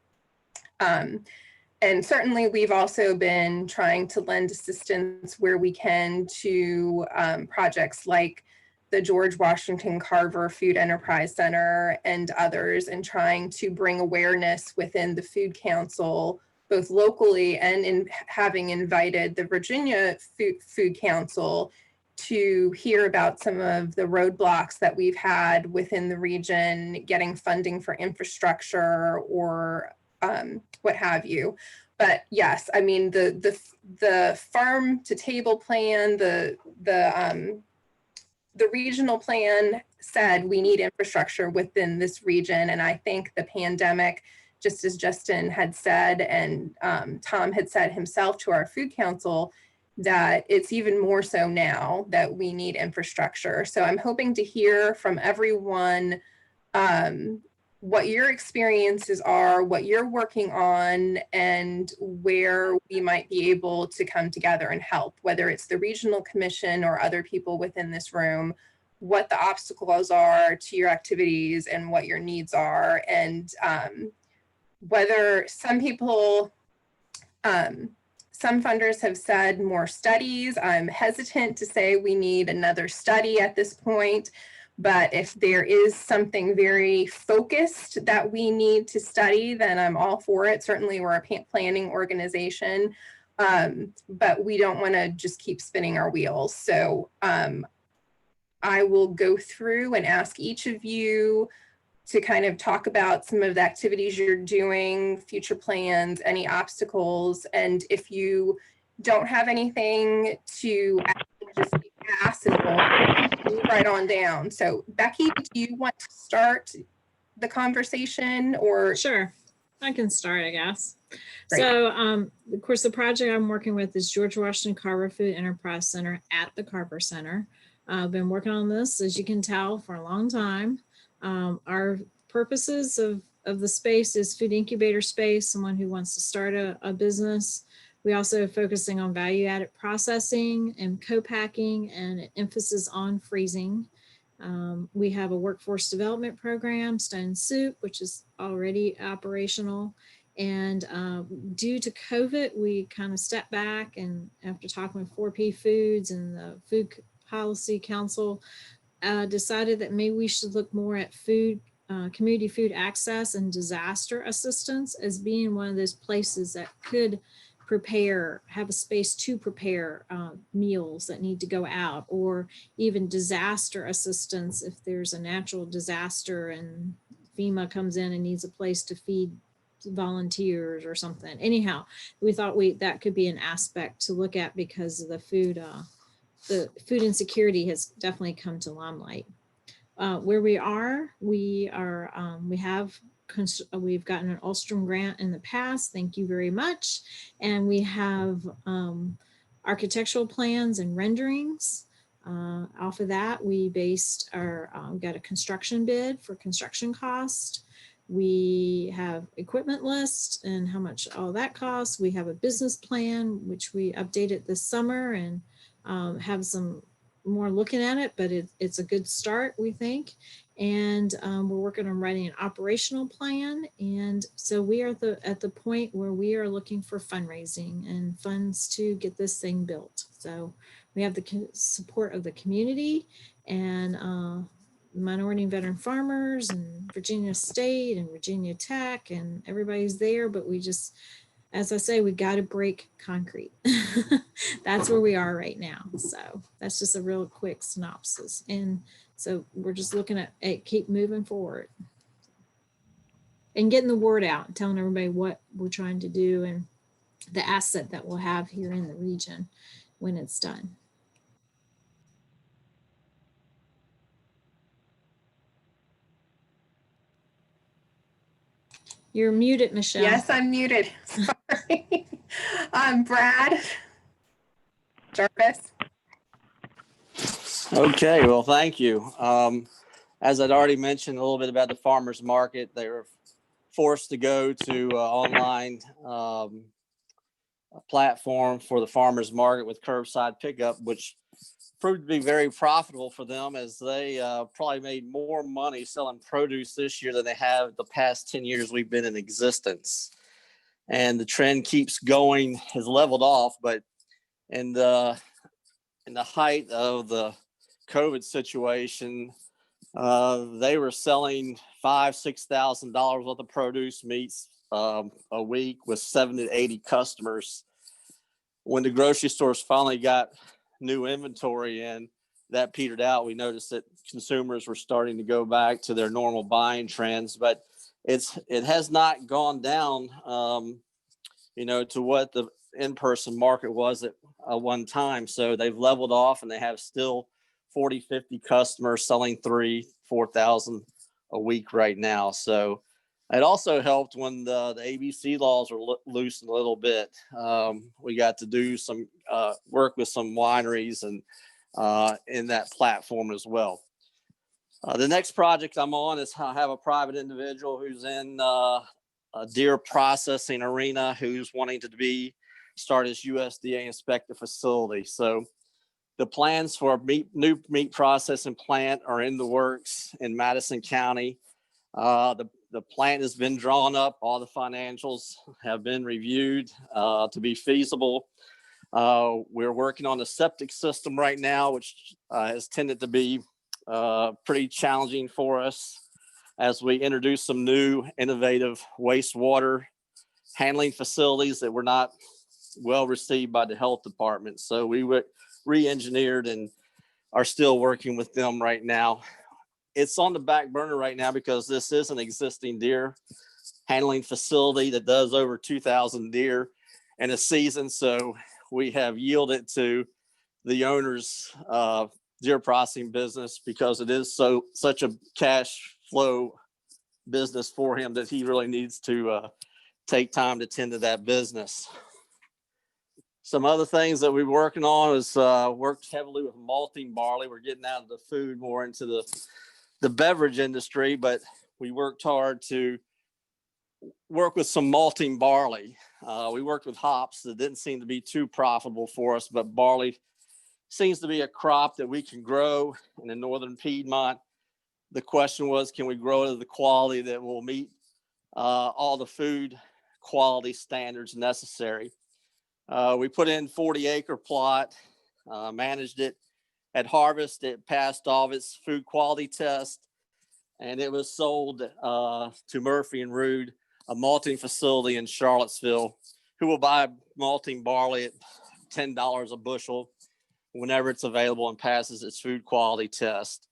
And certainly we've also been trying to lend assistance where we can to projects like the George Washington Carver Food Enterprise Center and others, and trying to bring awareness within the Food Council, both locally and in having invited the Virginia Food Council to hear about some of the roadblocks that we've had within the region, getting funding for infrastructure or what have you. But yes, I mean, the farm to table plan, the regional plan said we need infrastructure within this region. And I think the pandemic, just as Justin had said, and Tom had said himself to our food council, that it's even more so now that we need infrastructure. So I'm hoping to hear from everyone what your experiences are, what you're working on, and where we might be able to come together and help, whether it's the regional commission or other people within this room, what the obstacles are to your activities and what your needs are. And whether some people, some funders have said more studies. I'm hesitant to say we need another study at this point. But if there is something very focused that we need to study, then I'm all for it. Certainly we're a planning organization, but we don't want to just keep spinning our wheels. So I will go through and ask each of you to kind of talk about some of the activities you're doing, future plans, any obstacles. And if you don't have anything to ask, just pass and we'll move right on down. So Becky, do you want to start the conversation or? Sure, I can start, I guess. Great. So of course, the project I'm working with is George Washington Carver Food Enterprise Center at the Carver Center. I've been working on this, as you can tell, for a long time. Our purposes of the space is food incubator space, someone who wants to start a business. We also are focusing on value-added processing and co-packing and an emphasis on freezing. We have a workforce development program, Stone Soup, which is already operational. And due to COVID, we kind of stepped back, and after talking with 4P Foods and the Food Policy Council, decided that maybe we should look more at community food access and disaster assistance as being one of those places that could have a space to prepare meals that need to go out, or even disaster assistance if there's a natural disaster and FEMA comes in and needs a place to feed volunteers or something. Anyhow, we thought that could be an aspect to look at because of the food insecurity has definitely come to limelight. Where we've gotten an Ulstrom grant in the past. Thank you very much. And we have architectural plans and renderings. Off of that, we based got a construction bid for construction cost. We have equipment list and how much all that costs. We have a business plan, which we updated this summer and have some more looking at it, but it's a good start, we think. And we're working on writing an operational plan. And so we are at the point where we are looking for fundraising and funds to get this thing built. So we have the support of the community and minority and veteran farmers and Virginia State and Virginia Tech, and everybody's there, but we just, as I say, we got to break concrete. That's where we are right now. So that's just a real quick synopsis. And so we're just looking at keep moving forward and getting the word out and telling everybody what we're trying to do and the asset that we'll have here in the region when it's done. You're muted, Michelle. Yes, I'm muted. Sorry. Brad Jarvis. Okay, well, thank you. As I'd already mentioned a little bit about the farmers market, they were forced to go to online platform for the farmers market with curbside pickup, which proved to be very profitable for them, as they probably made more money selling produce this year than they have the past 10 years we've been in existence. and the trend keeps going, has leveled off, but in the height of the COVID situation, they were selling $5,000-$6,000 worth of produce meats a week with 70 to 80 customers. When the grocery stores finally got new inventory in, that petered out. We noticed that consumers were starting to go back to their normal buying trends, but it has not gone down, to what the in-person market was at one time. So they've leveled off, and they have still 40, 50 customers selling 3,000-4,000 a week right now. So it also helped when the ABC laws were loosened a little bit. We got to do some work with some wineries and in that platform as well. The next project I'm on is I have a private individual who's in a deer processing arena who's wanting to start his USDA inspected facility. So the plans for a new meat processing plant are in the works in Madison County. The plant has been drawn up. All the financials have been reviewed to be feasible. We're working on a septic system right now, which has tended to be pretty challenging for us as we introduce some new innovative wastewater handling facilities that were not well received by the health department. So we re-engineered and are still working with them right now. It's on the back burner right now because this is an existing deer handling facility that does over 2,000 deer in a season. So we have yielded to the owner's deer processing business because it is such a cash flow business for him that he really needs to take time to tend to that business. Some other things that we're working on is worked heavily with malting barley. We're getting out of the food, more into the beverage industry, but we worked hard to work with some malting barley. We worked with hops that didn't seem to be too profitable for us, but barley seems to be a crop that we can grow in the northern Piedmont. The question was, can we grow it to the quality that will meet all the food quality standards necessary? We put in 40-acre plot, managed it. At harvest, it passed all of its food quality test, and it was sold to Murphy and Rood, a malting facility in Charlottesville, who will buy malting barley at $10 a bushel whenever it's available and passes its food quality test.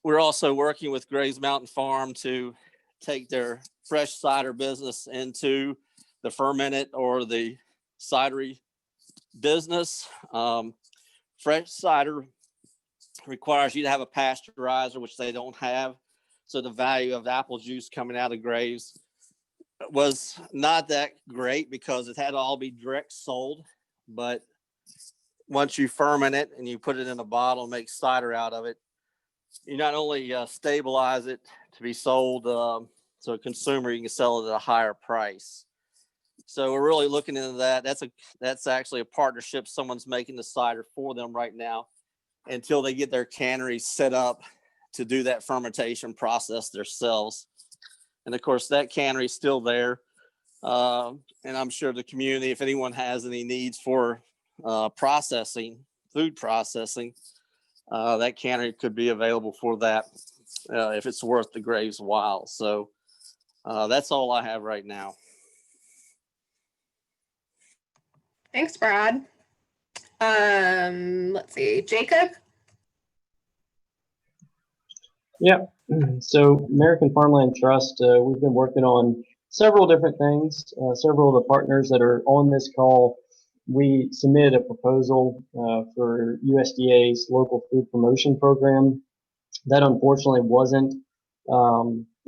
We're also working with Gray's Mountain Farm to take their fresh cider business into the fermented or the cidery business. Fresh cider requires you to have a pasteurizer, which they don't have. So the value of apple juice coming out of Gray's was not that great because it had to all be direct sold. But once you ferment it and you put it in a bottle and make cider out of it, you not only stabilize it to be sold to a consumer, you can sell it at a higher price. So we're really looking into that. That's actually a partnership. Someone's making the cider for them right now until they get their cannery set up to do that fermentation process themselves. And of course, that cannery is still there. And I'm sure the community, if anyone has any needs for food processing, that cannery could be available for that if it's worth the Graves' while. So that's all I have right now. Thanks, Brad. Let's see, Jacob. Yeah, so American Farmland Trust, we've been working on several different things. Several of the partners that are on this call, we submitted a proposal for USDA's local food promotion program. That unfortunately wasn't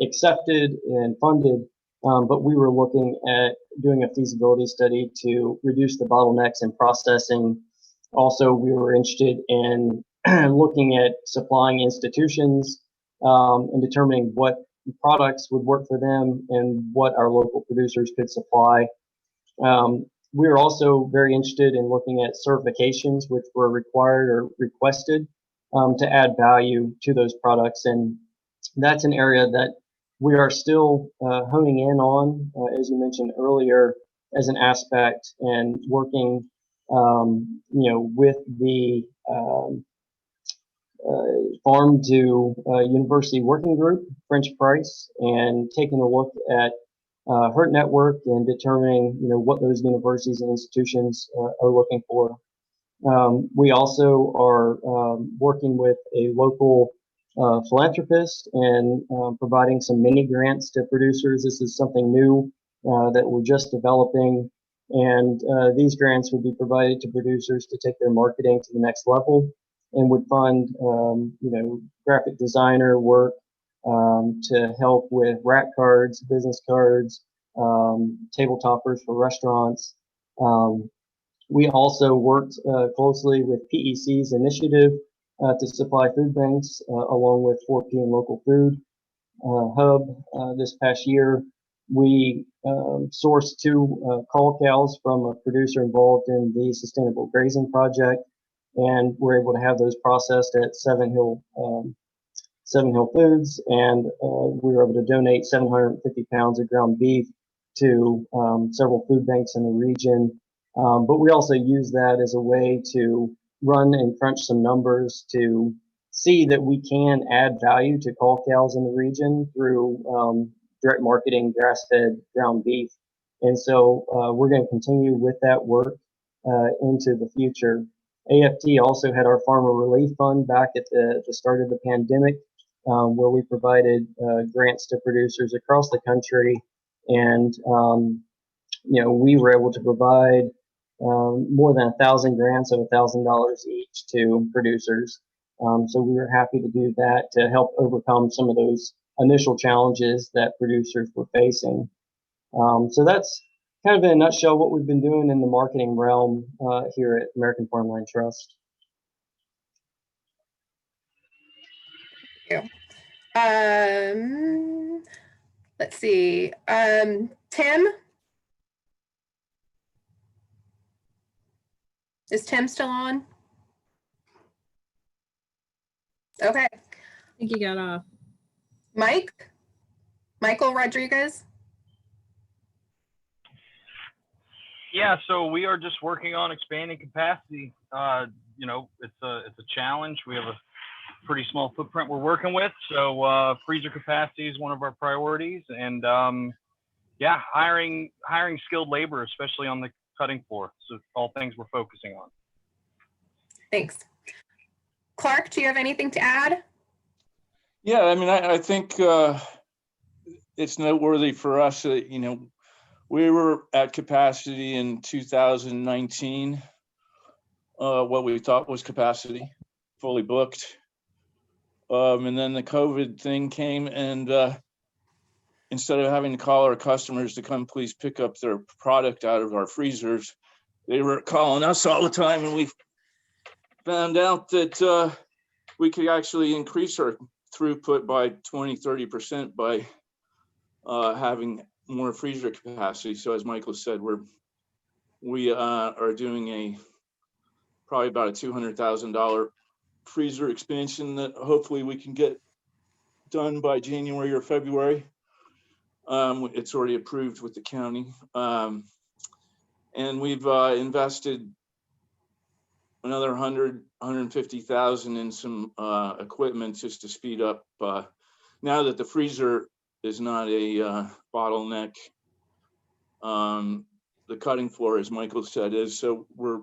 accepted and funded, but we were looking at doing a feasibility study to reduce the bottlenecks in processing. Also, we were interested in looking at supplying institutions and determining what products would work for them and what our local producers could supply. We were also very interested in looking at certifications which were required or requested to add value to those products. And that's an area that we are still honing in on, as you mentioned earlier, as an aspect and working, with the farm to university working group, French Price, and taking a look at her network and determining, what those universities and institutions are looking for. We also are working with a local philanthropist and providing some mini grants to producers. This is something new that we're just developing, and these grants would be provided to producers to take their marketing to the next level, and would fund, graphic designer work to help with rack cards, business cards, table toppers for restaurants. We also worked closely with PEC's initiative to supply food banks along with 4P and Local Food Hub. This past year, we sourced 2 call cows from a producer involved in the Sustainable Grazing Project, and we're able to have those processed at Seven Hill Foods, and we were able to donate 750 pounds of ground beef to several food banks in the region. But we also use that as a way to run and crunch some numbers to see that we can add value to call cows in the region through direct marketing, grass-fed ground beef. And so we're going to continue with that work into the future. AFT also had our Farmer Relief Fund back at the start of the pandemic, where we provided grants to producers across the country. And, we were able to provide more than 1,000 grants of $1,000 each to producers. So we were happy to do that to help overcome some of those initial challenges that producers were facing. So that's kind of in a nutshell what we've been doing in the marketing realm here at American Farmland Trust. Thank you. Let's see. Tim? Is Tim still on? Okay. I think he got off. Michael Rodriguez? Yeah, so we are just working on expanding capacity. It's a challenge. We have a pretty small footprint we're working with, so freezer capacity is one of our priorities, and hiring skilled labor, especially on the cutting floor. So all things we're focusing on. Thanks. Clark, do you have anything to add? Yeah, I think it's noteworthy for us that, we were at capacity in 2019, what we thought was capacity, fully booked. And then the COVID thing came, and instead of having to call our customers to come please pick up their product out of our freezers, they were calling us all the time, and we found out that we could actually increase our throughput by 20-30% by having more freezer capacity. So as Michael said, we are doing probably about a $200,000 freezer expansion that hopefully we can get done by January or February. It's already approved with the county. And we've invested another 150,000 in some equipment just to speed up. Now that the freezer is not a bottleneck, the cutting floor, as Michael said, is. So we're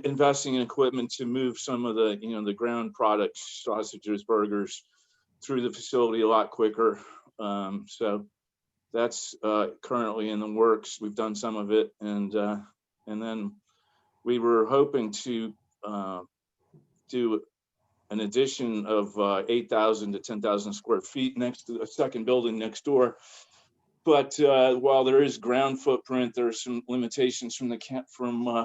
investing in equipment to move some of the the ground products, sausages, burgers, through the facility a lot quicker. So that's currently in the works. We've done some of it, and then we were hoping to do an addition of 8,000 to 10,000 square feet next to a second building next door. But while there is ground footprint, there are some limitations from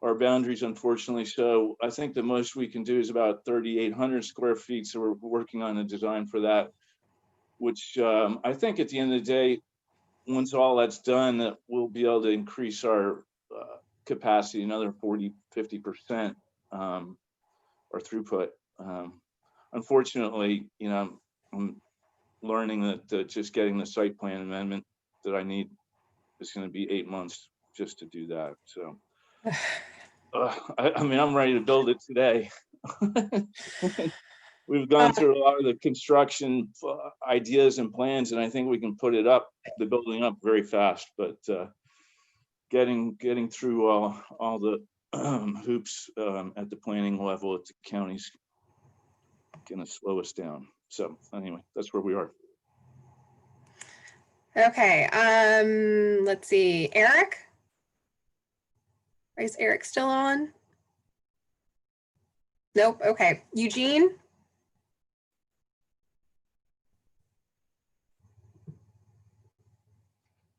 our boundaries, unfortunately. So I think the most we can do is about 3,800 square feet. So we're working on a design for that, which I think at the end of the day, once all that's done, that we'll be able to increase our capacity another 40-50%, or throughput. Unfortunately, I'm learning that just getting the site plan amendment that I need is going to be 8 months just to do that. So, I mean, I'm ready to build it today. We've gone through a lot of the construction ideas and plans, and I think we can put it up, the building up very fast. But getting through all the hoops at the planning level at the county's going to slow us down. So anyway, that's where we are. Okay, let's see, Eric? Is Eric still on? Nope, okay. Eugene?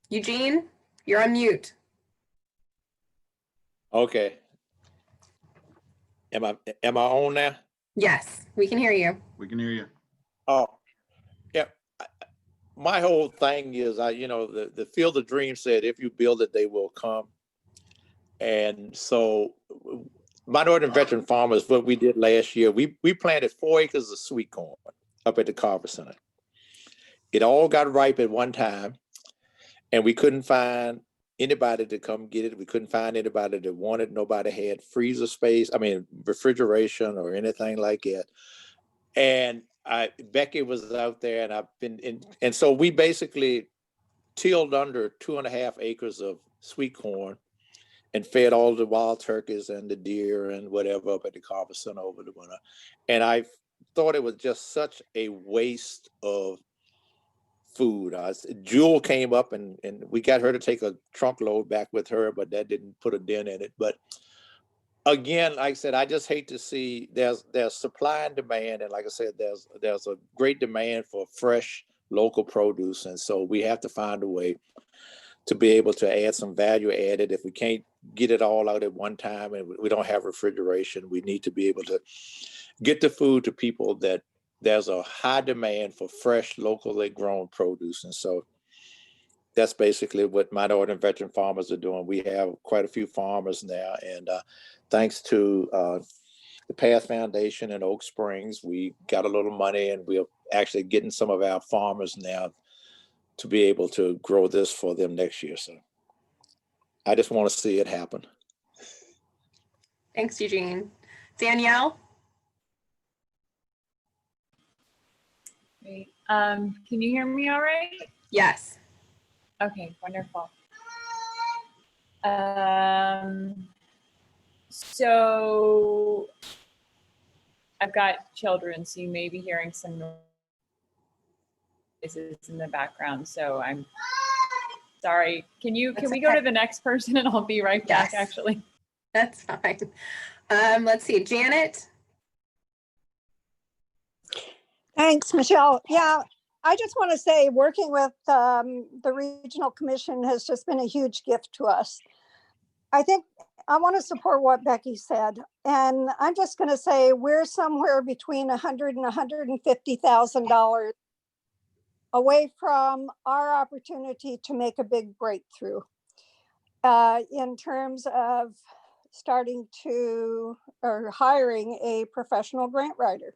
Eugene, you're on mute. Okay. Am I on now? Yes, we can hear you. We can hear you. Oh, yeah. My whole thing is, the Field of Dreams said, if you build it, they will come. And so my Northern Veteran Farmers, what we did last year, we planted 4 acres of sweet corn up at the Carver Center. It all got ripe at one time, and we couldn't find anybody to come get it. We couldn't find anybody that wanted. Nobody had freezer space, refrigeration or anything like that. And Becky was out there, and I've been in, and so we basically tilled under 2.5 acres of sweet corn and fed all the wild turkeys and the deer and whatever up at the Carver Center over the winter. And I thought it was just such a waste of food. Jewel came up and we got her to take a trunk load back with her, but that didn't put a dent in it. But again, like I said, I just hate to see there's supply and demand. And like I said, there's a great demand for fresh local produce. And so we have to find a way to be able to add some value added. If we can't get it all out at one time and we don't have refrigeration, we need to be able to get the food to people that there's a high demand for fresh, locally grown produce. And so that's basically what my Northern Veteran Farmers are doing. We have quite a few farmers now, and thanks to the Path Foundation in Oak Springs, we got a little money, and we're actually getting some of our farmers now to be able to grow this for them next year. So I just want to see it happen. Thanks, Eugene. Danielle? Great. Can you hear me all right? Yes. Okay, wonderful. So I've got children, so you may be hearing some noises in the background. So I'm sorry. Can we go to the next person and I'll be right back, actually? That's fine. Let's see, Janet? Thanks, Michelle. Yeah, I just want to say working with the Regional Commission has just been a huge gift to us. I think I want to support what Becky said. And I'm just going to say we're somewhere between $100,000 and $150,000 away from our opportunity to make a big breakthrough in terms of starting to or hiring a professional grant writer.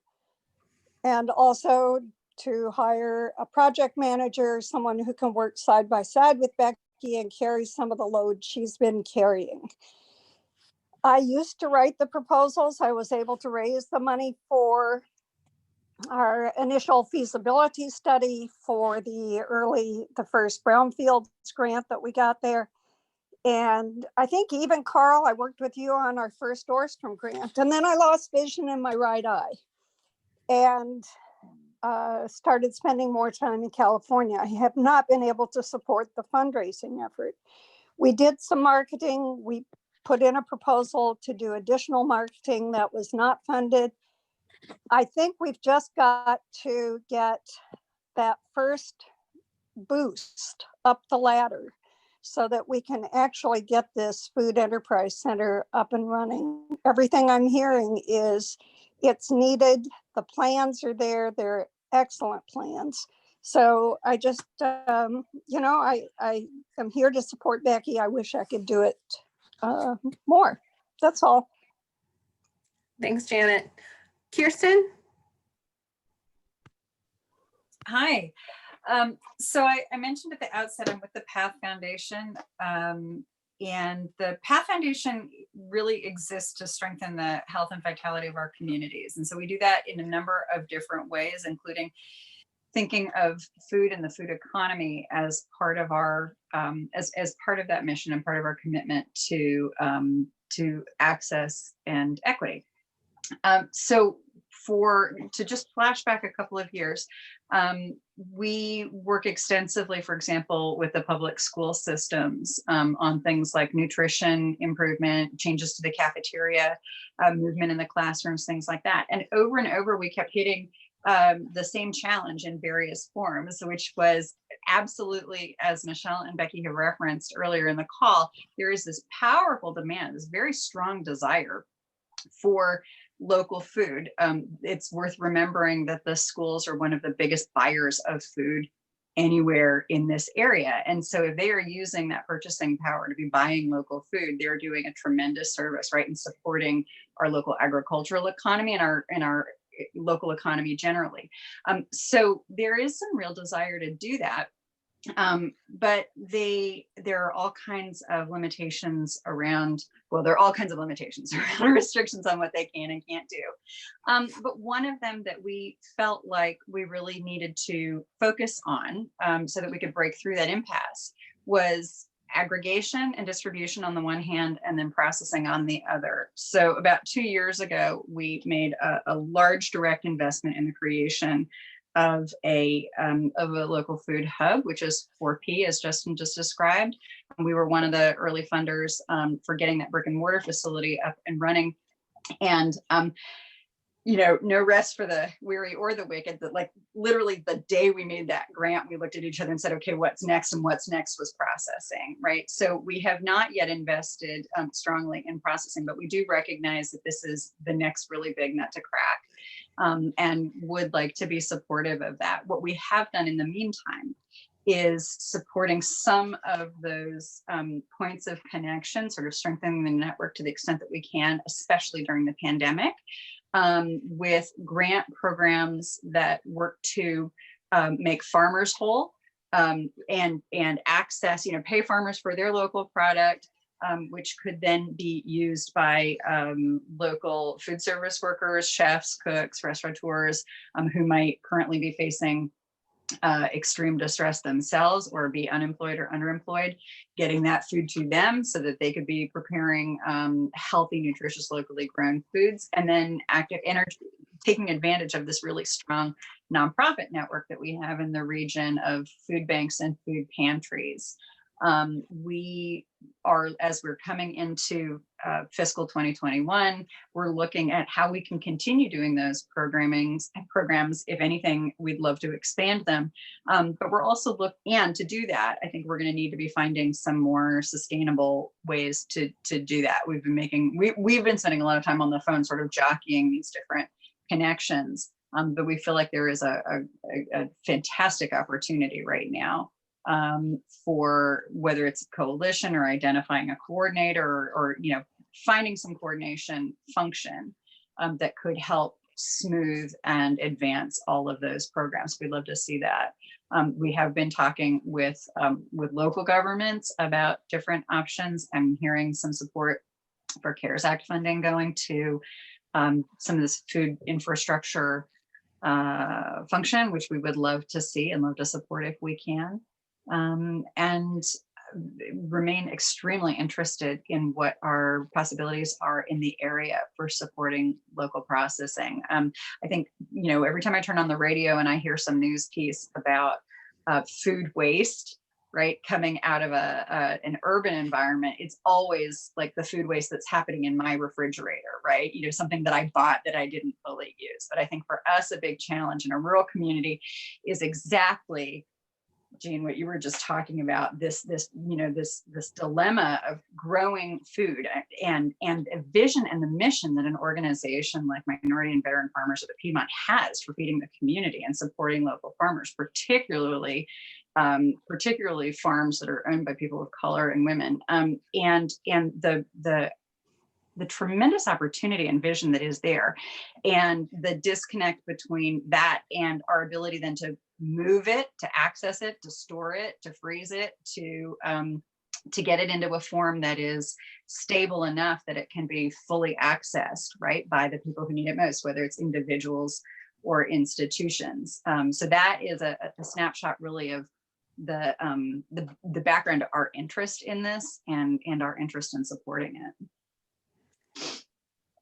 And also to hire a project manager, someone who can work side by side with Becky and carry some of the load she's been carrying. I used to write the proposals. I was able to raise the money for our initial feasibility study for the first brownfields grant that we got there. And I think even Carl, I worked with you on our first Orstrom grant, and then I lost vision in my right eye and started spending more time in California. I have not been able to support the fundraising effort. We did some marketing. We put in a proposal to do additional marketing that was not funded. I think we've just got to get that first boost up the ladder so that we can actually get this food enterprise center up and running. Everything I'm hearing is it's needed. The plans are there. They're excellent plans. So I just, I am here to support Becky. I wish I could do it more. That's all. Thanks, Janet. Kirsten? Hi. So I mentioned at the outset, I'm with the PATH Foundation. And the PATH Foundation really exists to strengthen the health and vitality of our communities. And so we do that in a number of different ways, including thinking of food and the food economy as part of our as part of that mission and part of our commitment to access and equity. So to just flash back a couple of years, we work extensively, for example, with the public school systems on things like nutrition improvement, changes to the cafeteria, movement in the classrooms, things like that. And over, we kept hitting the same challenge in various forms, which was absolutely, as Michelle and Becky have referenced earlier in the call, there is this powerful demand, this very strong desire for local food. It's worth remembering that the schools are one of the biggest buyers of food anywhere in this area. And so if they are using that purchasing power to be buying local food, they're doing a tremendous service, right? And supporting our local agricultural economy and our local economy generally. So there is some real desire to do that. But there are all kinds of limitations around, there are all kinds of limitations around restrictions on what they can and can't do. But one of them that we felt like we really needed to focus on so that we could break through that impasse was aggregation and distribution on the one hand, and then processing on the other. So about 2 years ago, we made a large direct investment in the creation of a local food hub, which is 4P, as Justin just described. We were one of the early funders for getting that brick and mortar facility up and running. And no rest for the weary or the wicked. That, like, literally the day we made that grant, we looked at each other and said, okay, what's next? And what's next was processing, right? So we have not yet invested strongly in processing, but we do recognize that this is the next really big nut to crack, and would like to be supportive of that. What we have done in the meantime is supporting some of those points of connection, sort of strengthening the network to the extent that we can, especially during the pandemic. With grant programs that work to make farmers whole, and access, pay farmers for their local product, which could then be used by local food service workers, chefs, cooks, restaurateurs, who might currently be facing extreme distress themselves or be unemployed or underemployed, getting that food to them so that they could be preparing healthy, nutritious, locally grown foods, and then active energy, taking advantage of this really strong nonprofit network that we have in the region of food banks and food pantries. We are, as we're coming into fiscal 2021, we're looking at how we can continue doing those programs. If anything, we'd love to expand them. But we're also and to do that, I think we're going to need to be finding some more sustainable ways to do that. We've been spending a lot of time on the phone, sort of jockeying these different connections. But we feel like there is a fantastic opportunity right now for whether it's a coalition or identifying a coordinator or finding some coordination function that could help smooth and advance all of those programs. We'd love to see that. We have been talking with local governments about different options. I'm hearing some support for CARES Act funding going to some of this food infrastructure function, which we would love to see and love to support if we can. And remain extremely interested in what our possibilities are in the area for supporting local processing. I think, every time I turn on the radio and I hear some news piece about food waste, right, coming out of an urban environment, it's always like the food waste that's happening in my refrigerator, right? Something that I bought that I didn't fully use. But I think for us, a big challenge in a rural community is exactly, Jean, what you were just talking about, this dilemma of growing food and a vision and the mission that an organization like Minority and Veteran Farmers of the Piedmont has for feeding the community and supporting local farmers, particularly farms that are owned by people of color and women. And the the tremendous opportunity and vision that is there, and the disconnect between that and our ability then to move it, to access it, to store it, to freeze it, to get it into a form that is stable enough that it can be fully accessed, right, by the people who need it most, whether it's individuals or institutions. So that is a snapshot really of the background to our interest in this and our interest in supporting it.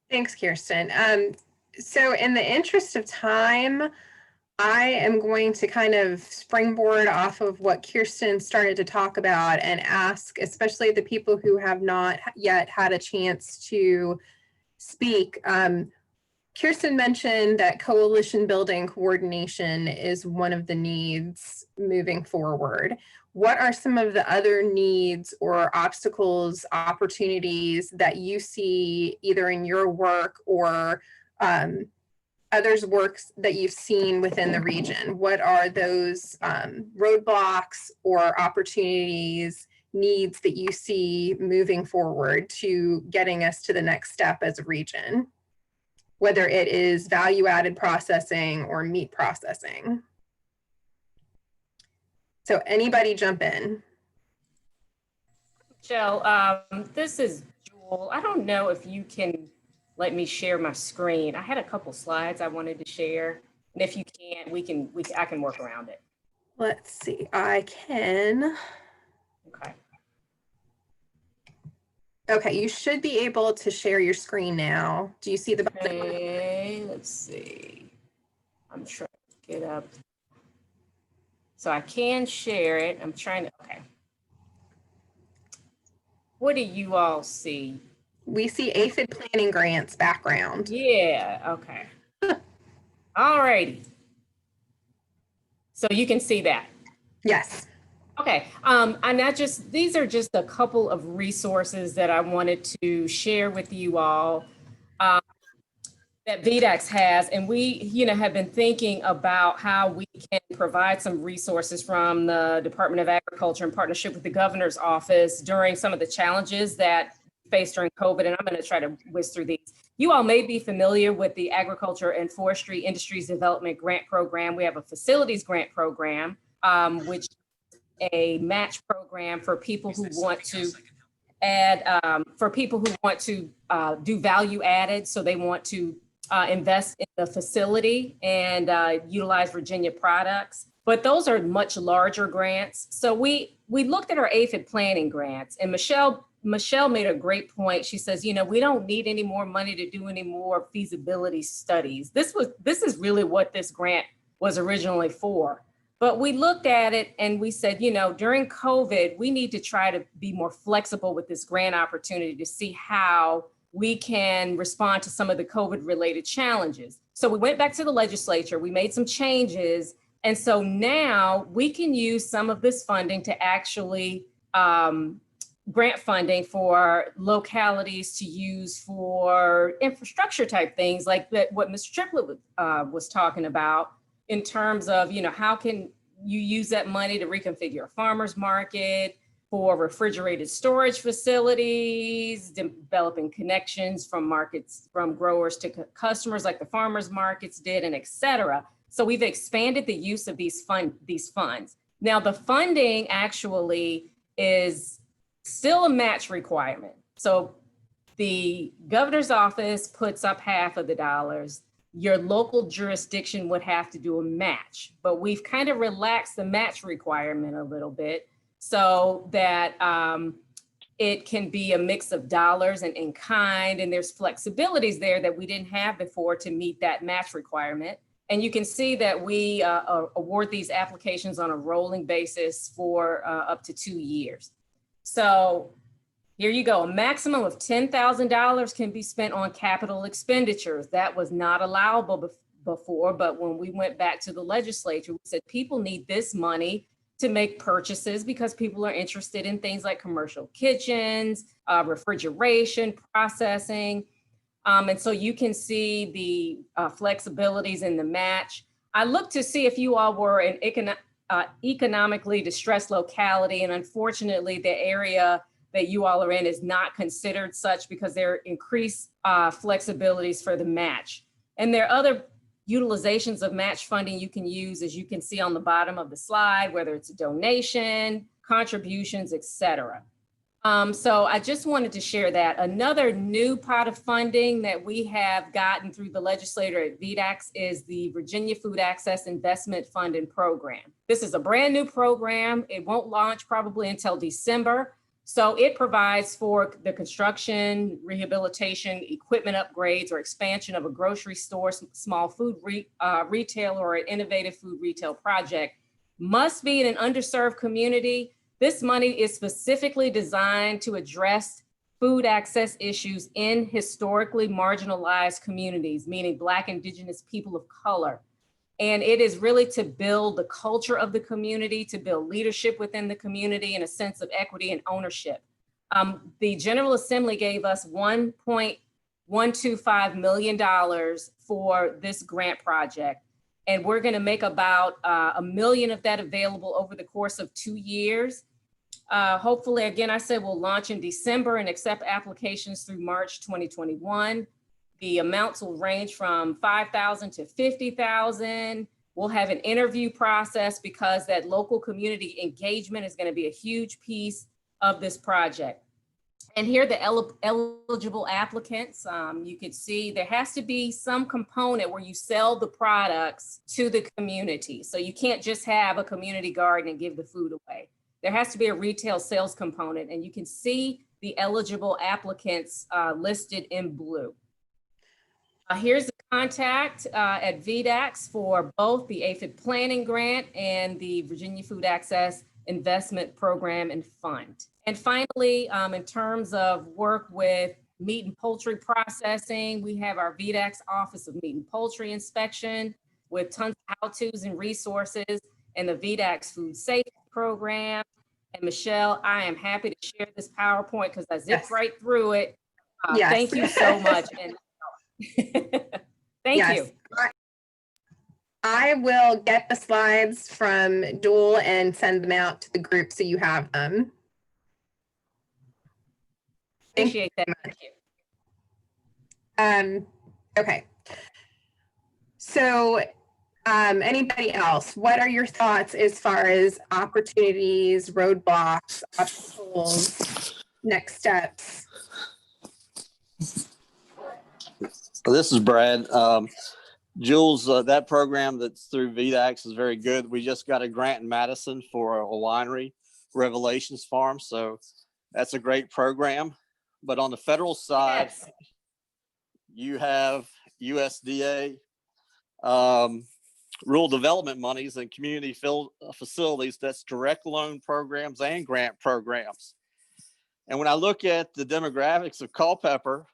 Thanks, Kirsten. So in the interest of time, I am going to kind of springboard off of what Kirsten started to talk about and ask, especially the people who have not yet had a chance to speak. Kirsten mentioned that coalition building coordination is one of the needs moving forward. What are some of the other needs or obstacles, opportunities that you see either in your work or others' works that you've seen within the region? What are those roadblocks or opportunities, needs that you see moving forward to getting us to the next step as a region, whether it is value-added processing or meat processing? So anybody jump in. Michelle, this is Jewel. I don't know if you can let me share my screen. I had a couple slides I wanted to share, and if you can't, I can work around it. Let's see, I can. Okay. Okay, you should be able to share your screen now. Do you see the button? Okay, let's see. I'm trying to get up. So I can share it. I'm trying to, okay. What do you all see? We see aphid planning grants background. Yeah, okay. All righty. So you can see that? Yes. Okay, these are just a couple of resources that I wanted to share with you all that VDAX has, and we, have been thinking about how we can provide some resources from the Department of Agriculture in partnership with the governor's office during some of the challenges that faced during COVID, and I'm going to try to whiz through these. You all may be familiar with the Agriculture and Forestry Industries Development Grant Program. We have a facilities grant program, which is a match program for people who want to do value added. So they want to invest in the facility and utilize Virginia products. But those are much larger grants. So we looked at our aphid planning grants, and Michelle made a great point. She says, we don't need any more money to do any more feasibility studies. This is really what this grant was originally for. But we looked at it and we said, during COVID, we need to try to be more flexible with this grant opportunity to see how we can respond to some of the COVID related challenges. So we went back to the legislature, we made some changes. And so now we can use some of this funding to actually grant funding for localities to use for infrastructure type things like what Mr. Triplett was talking about in terms of, how can you use that money to reconfigure a farmer's market, for refrigerated storage facilities, developing connections from markets, from growers to customers like the farmers markets did, and et cetera. So we've expanded the use of these funds. Now the funding actually is still a match requirement. So the governor's office puts up half of the dollars. Your local jurisdiction would have to do a match, but we've kind of relaxed the match requirement a little bit so that it can be a mix of dollars and in kind, and there's flexibilities there that we didn't have before to meet that match requirement. And you can see that we award these applications on a rolling basis for up to 2 years. So here you go, a maximum of $10,000 can be spent on capital expenditures. That was not allowable before, but when we went back to the legislature, we said people need this money to make purchases because people are interested in things like commercial kitchens, refrigeration, processing. And so you can see the flexibilities in the match. I looked to see if you all were an economically distressed locality, and unfortunately the area that you all are in is not considered such because there are increased flexibilities for the match. And there are other utilizations of match funding you can use, as you can see on the bottom of the slide, whether it's a donation, contributions, etc. So I just wanted to share that. Another new pot of funding that we have gotten through the legislator at VDACS is the Virginia Food Access Investment Fund and Program. This is a brand new program. It won't launch probably until December. So it provides for the construction, rehabilitation, equipment upgrades, or expansion of a grocery store, small food retail, or an innovative food retail project. Must be in an underserved community. This money is specifically designed to address food access issues in historically marginalized communities, meaning Black, Indigenous, people of color. And it is really to build the culture of the community, to build leadership within the community and a sense of equity and ownership. The General Assembly gave us $1.125 million for this grant project. And we're gonna make about $1 million of that available over the course of 2 years. Hopefully, again, I said we'll launch in December and accept applications through March 2021. The amounts will range from $5,000 to $50,000. We'll have an interview process because that local community engagement is going to be a huge piece of this project. And here are the eligible applicants. You can see there has to be some component where you sell the products to the community. So you can't just have a community garden and give the food away. There has to be a retail sales component, and you can see the eligible applicants listed in blue. Here's the contact at VDACS for both the APHID planning grant and the Virginia Food Access Investment Program and Fund. And finally, in terms of work with meat and poultry processing, we have our VDACS Office of Meat and Poultry Inspection with tons of how-tos and resources, and the VDACS Food Safety Program. And Michelle, I am happy to share this PowerPoint because I zipped right through it. Yes. Thank you so much. And thank you. I will get the slides from Joel and send them out to the group so you have them. Appreciate that. Thank you. Okay. So anybody else, what are your thoughts as far as opportunities, roadblocks, obstacles, next steps? Well, this is Brad. Jules, that program that's through VDACS is very good. We just got a grant in Madison for a winery, Revelations Farm. So that's a great program. But on the federal side, yes, you have USDA, rural development monies and community facilities. That's direct loan programs and grant programs. And when I look at the demographics of Culpeper,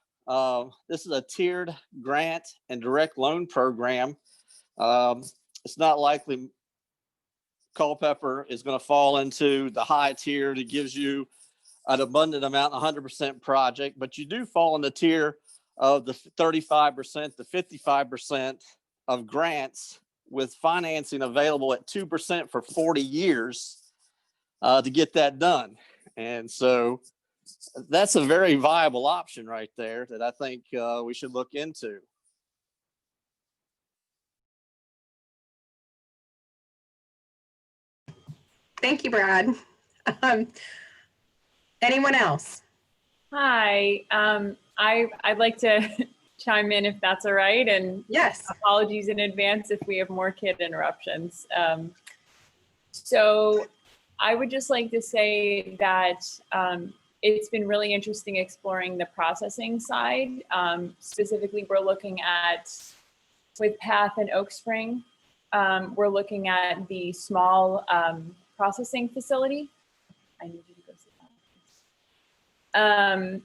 this is a tiered grant and direct loan program. It's not likely Culpeper is going to fall into the high tier that gives you an abundant amount, 100% project, but you do fall in the tier of the 35% to 55% of grants with financing available at 2% for 40 years to get that done. And so that's a very viable option right there that I think we should look into. Thank you, Brad. Anyone else? Hi, I'd like to chime in if that's all right. And yes, apologies in advance if we have more kid interruptions. So I would just like to say that it's been really interesting exploring the processing side. Specifically, we're looking at, with Path and Oak Spring, we're looking at the small processing facility. I need you to go sit down.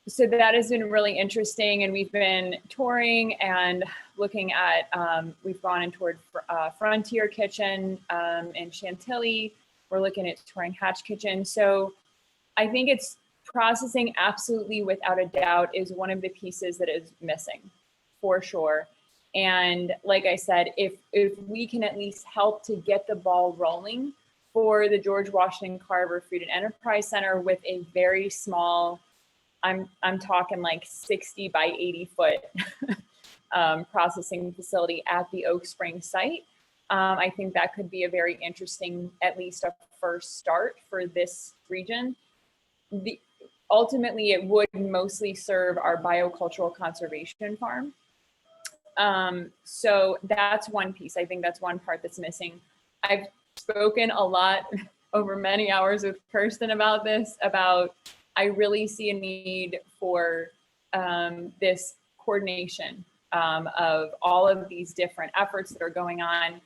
So that has been really interesting, and we've been touring and looking at, we've gone in toward Frontier Kitchen in Chantilly. We're looking at touring Hatch Kitchen. So I think it's processing, absolutely, without a doubt, is one of the pieces that is missing, for sure. And like I said, if we can at least help to get the ball rolling for the George Washington Carver Food and Enterprise Center with a very small, I'm talking like 60 by 80 foot processing facility at the Oak Spring site. I think that could be a very interesting, at least a first start for this region. Ultimately, it would mostly serve our biocultural conservation farm. So that's one piece. I think that's one part that's missing. I've spoken a lot over many hours with Kirsten about this, I really see a need for this coordination of all of these different efforts that are going on.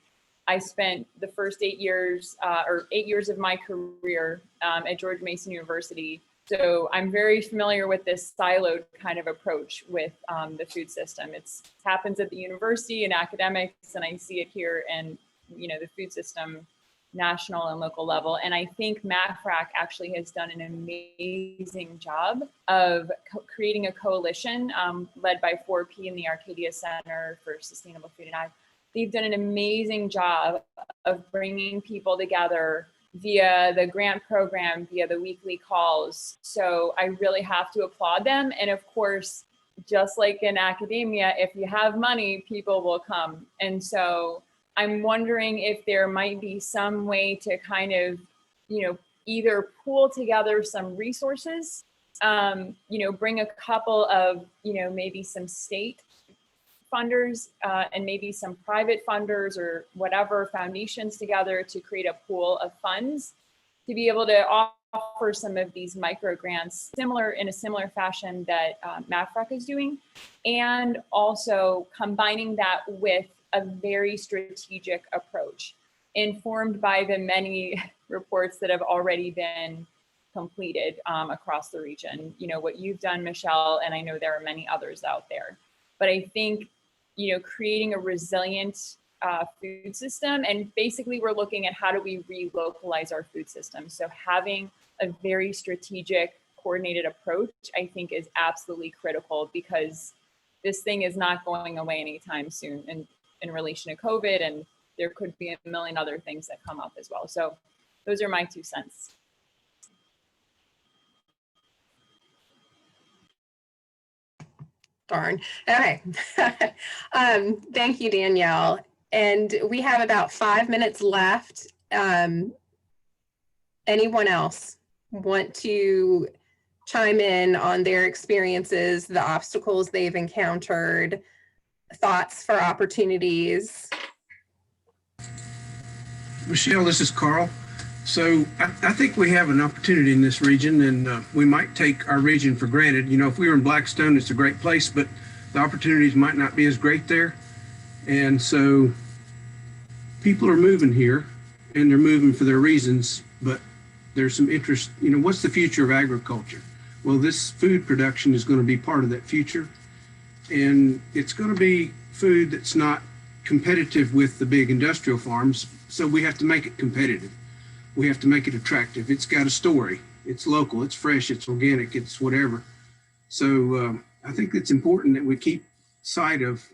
I spent the first 8 years or 8 years of my career at George Mason University. So I'm very familiar with this siloed kind of approach with the food system. It happens at the university and academics, and I see it here in the food system, national and local level. And I think MAFRAC actually has done an amazing job of creating a coalition led by 4P and the Arcadia Center for Sustainable Food and Ag. They've done an amazing job of bringing people together via the grant program, via the weekly calls. So I really have to applaud them. And of course, just like in academia, if you have money, people will come. And so I'm wondering if there might be some way to kind of, either pool together some resources, bring a couple of, maybe some state funders and maybe some private funders or whatever foundations together to create a pool of funds to be able to offer some of these micro grants in a similar fashion that MAFRAC is doing, and also combining that with a very strategic approach informed by the many reports that have already been completed across the region. What you've done, Michelle, and I know there are many others out there. But I think, creating a resilient food system, and basically we're looking at how do we relocalize our food system. So having a very strategic, coordinated approach, I think is absolutely critical, because this thing is not going away anytime soon in relation to COVID, and there could be a million other things that come up as well. So those are my 2 cents. Darn. Okay. Thank you, Danielle. And we have about 5 minutes left. Anyone else want to chime in on their experiences, the obstacles they've encountered, thoughts for opportunities? Michelle, this is Carl. So I think we have an opportunity in this region, and we might take our region for granted. If we were in Blackstone, it's a great place, but the opportunities might not be as great there. And so people are moving here, and they're moving for their reasons, but there's some interest. What's the future of agriculture? Well, this food production is going to be part of that future, and it's going to be food that's not competitive with the big industrial farms, so we have to make it competitive. We have to make it attractive. It's got a story. It's local, it's fresh, it's organic, it's whatever. So I think it's important that we keep sight of,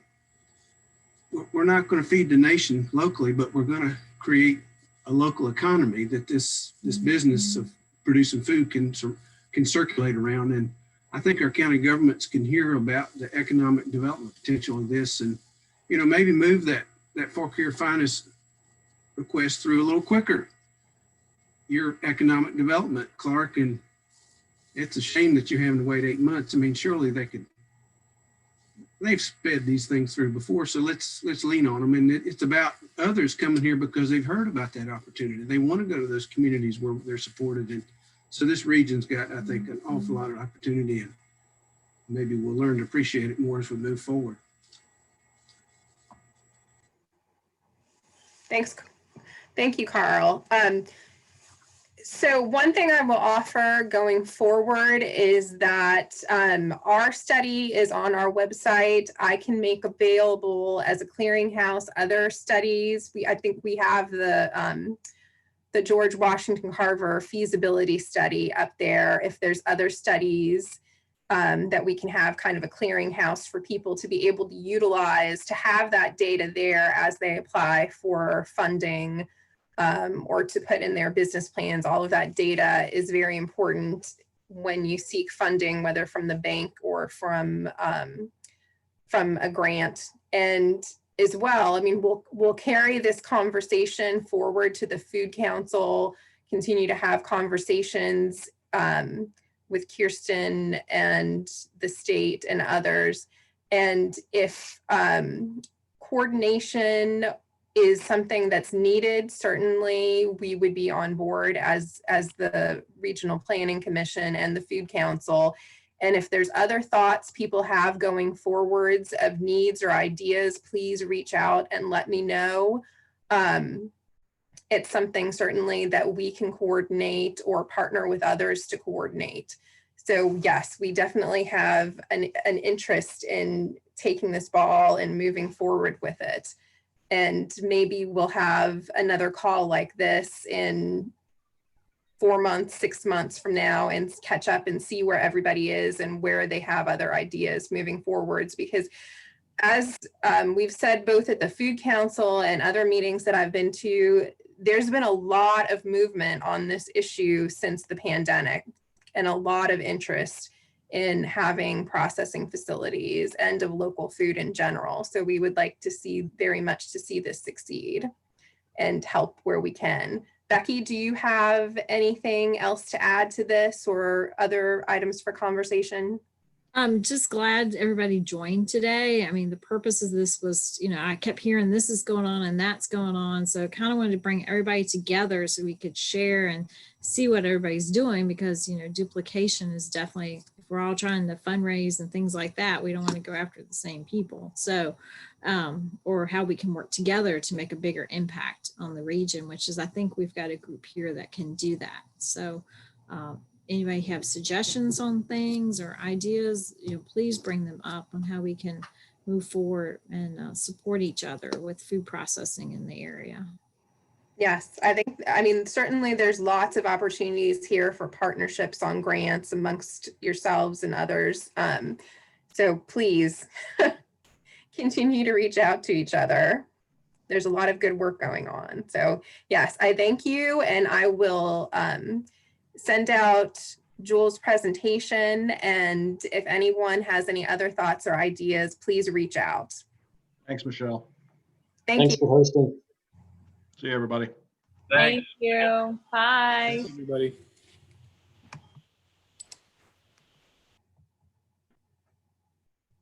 we're not going to feed the nation locally, but we're going to create a local economy that this business of producing food can circulate around. And I think our county governments can hear about the economic development potential of this, and maybe move that Fork Here Finest request through a little quicker. Your economic development, Clark, and it's a shame that you're having to wait 8 months. I mean, surely they've sped these things through before, so let's lean on them. And it's about others coming here because they've heard about that opportunity. They want to go to those communities where they're supported. And so this region's got, I think, an awful lot of opportunity, and maybe we'll learn to appreciate it more as we move forward. Thanks. Thank you, Carl. So one thing I will offer going forward is that our study is on our website. I can make available as a clearinghouse other studies. I think we have the George Washington Carver feasibility study up there. If there's other studies that we can have kind of a clearinghouse for people to be able to utilize, to have that data there as they apply for funding or to put in their business plans. All of that data is very important when you seek funding, whether from the bank or from a grant. And as well, I mean, we'll carry this conversation forward to the Food Council, continue to have conversations with Kirsten and the state and others. And if coordination is something that's needed, certainly we would be on board as the Regional Planning Commission and the Food Council. And if there's other thoughts people have going forwards of needs or ideas, please reach out and let me know. It's something certainly that we can coordinate or partner with others to coordinate. So yes, we definitely have an interest in taking this ball and moving forward with it. And maybe we'll have another call like this in 4 months, 6 months from now and catch up and see where everybody is and where they have other ideas moving forwards. Because as we've said, both at the Food Council and other meetings that I've been to, there's been a lot of movement on this issue since the pandemic and a lot of interest in having processing facilities and of local food in general. So we would like to see very much to see this succeed and help where we can. Becky, do you have anything else to add to this or other items for conversation? I'm just glad everybody joined today. I mean, the purpose of this was, you know, I kept hearing this is going on and that's going on. So I kind of wanted to bring everybody together so we could share and see what everybody's doing, because, you know, duplication is definitely, if we're all trying to fundraise and things like that, we don't want to go after the same people. So, or how we can work together to make a bigger impact on the region, which is, I think we've got a group here that can do that. So, anybody have suggestions on things or ideas, you know, please bring them up on how we can move forward and support each other with food processing in the area. Yes, I mean, certainly there's lots of opportunities here for partnerships on grants amongst yourselves and others. So please continue to reach out to each other. There's a lot of good work going on. So yes, I thank you, and I will send out Jules' presentation, and if anyone has any other thoughts or ideas, please reach out. Thanks, Michelle. Thanks for hosting. See you, everybody. Thank you. Bye. Everybody.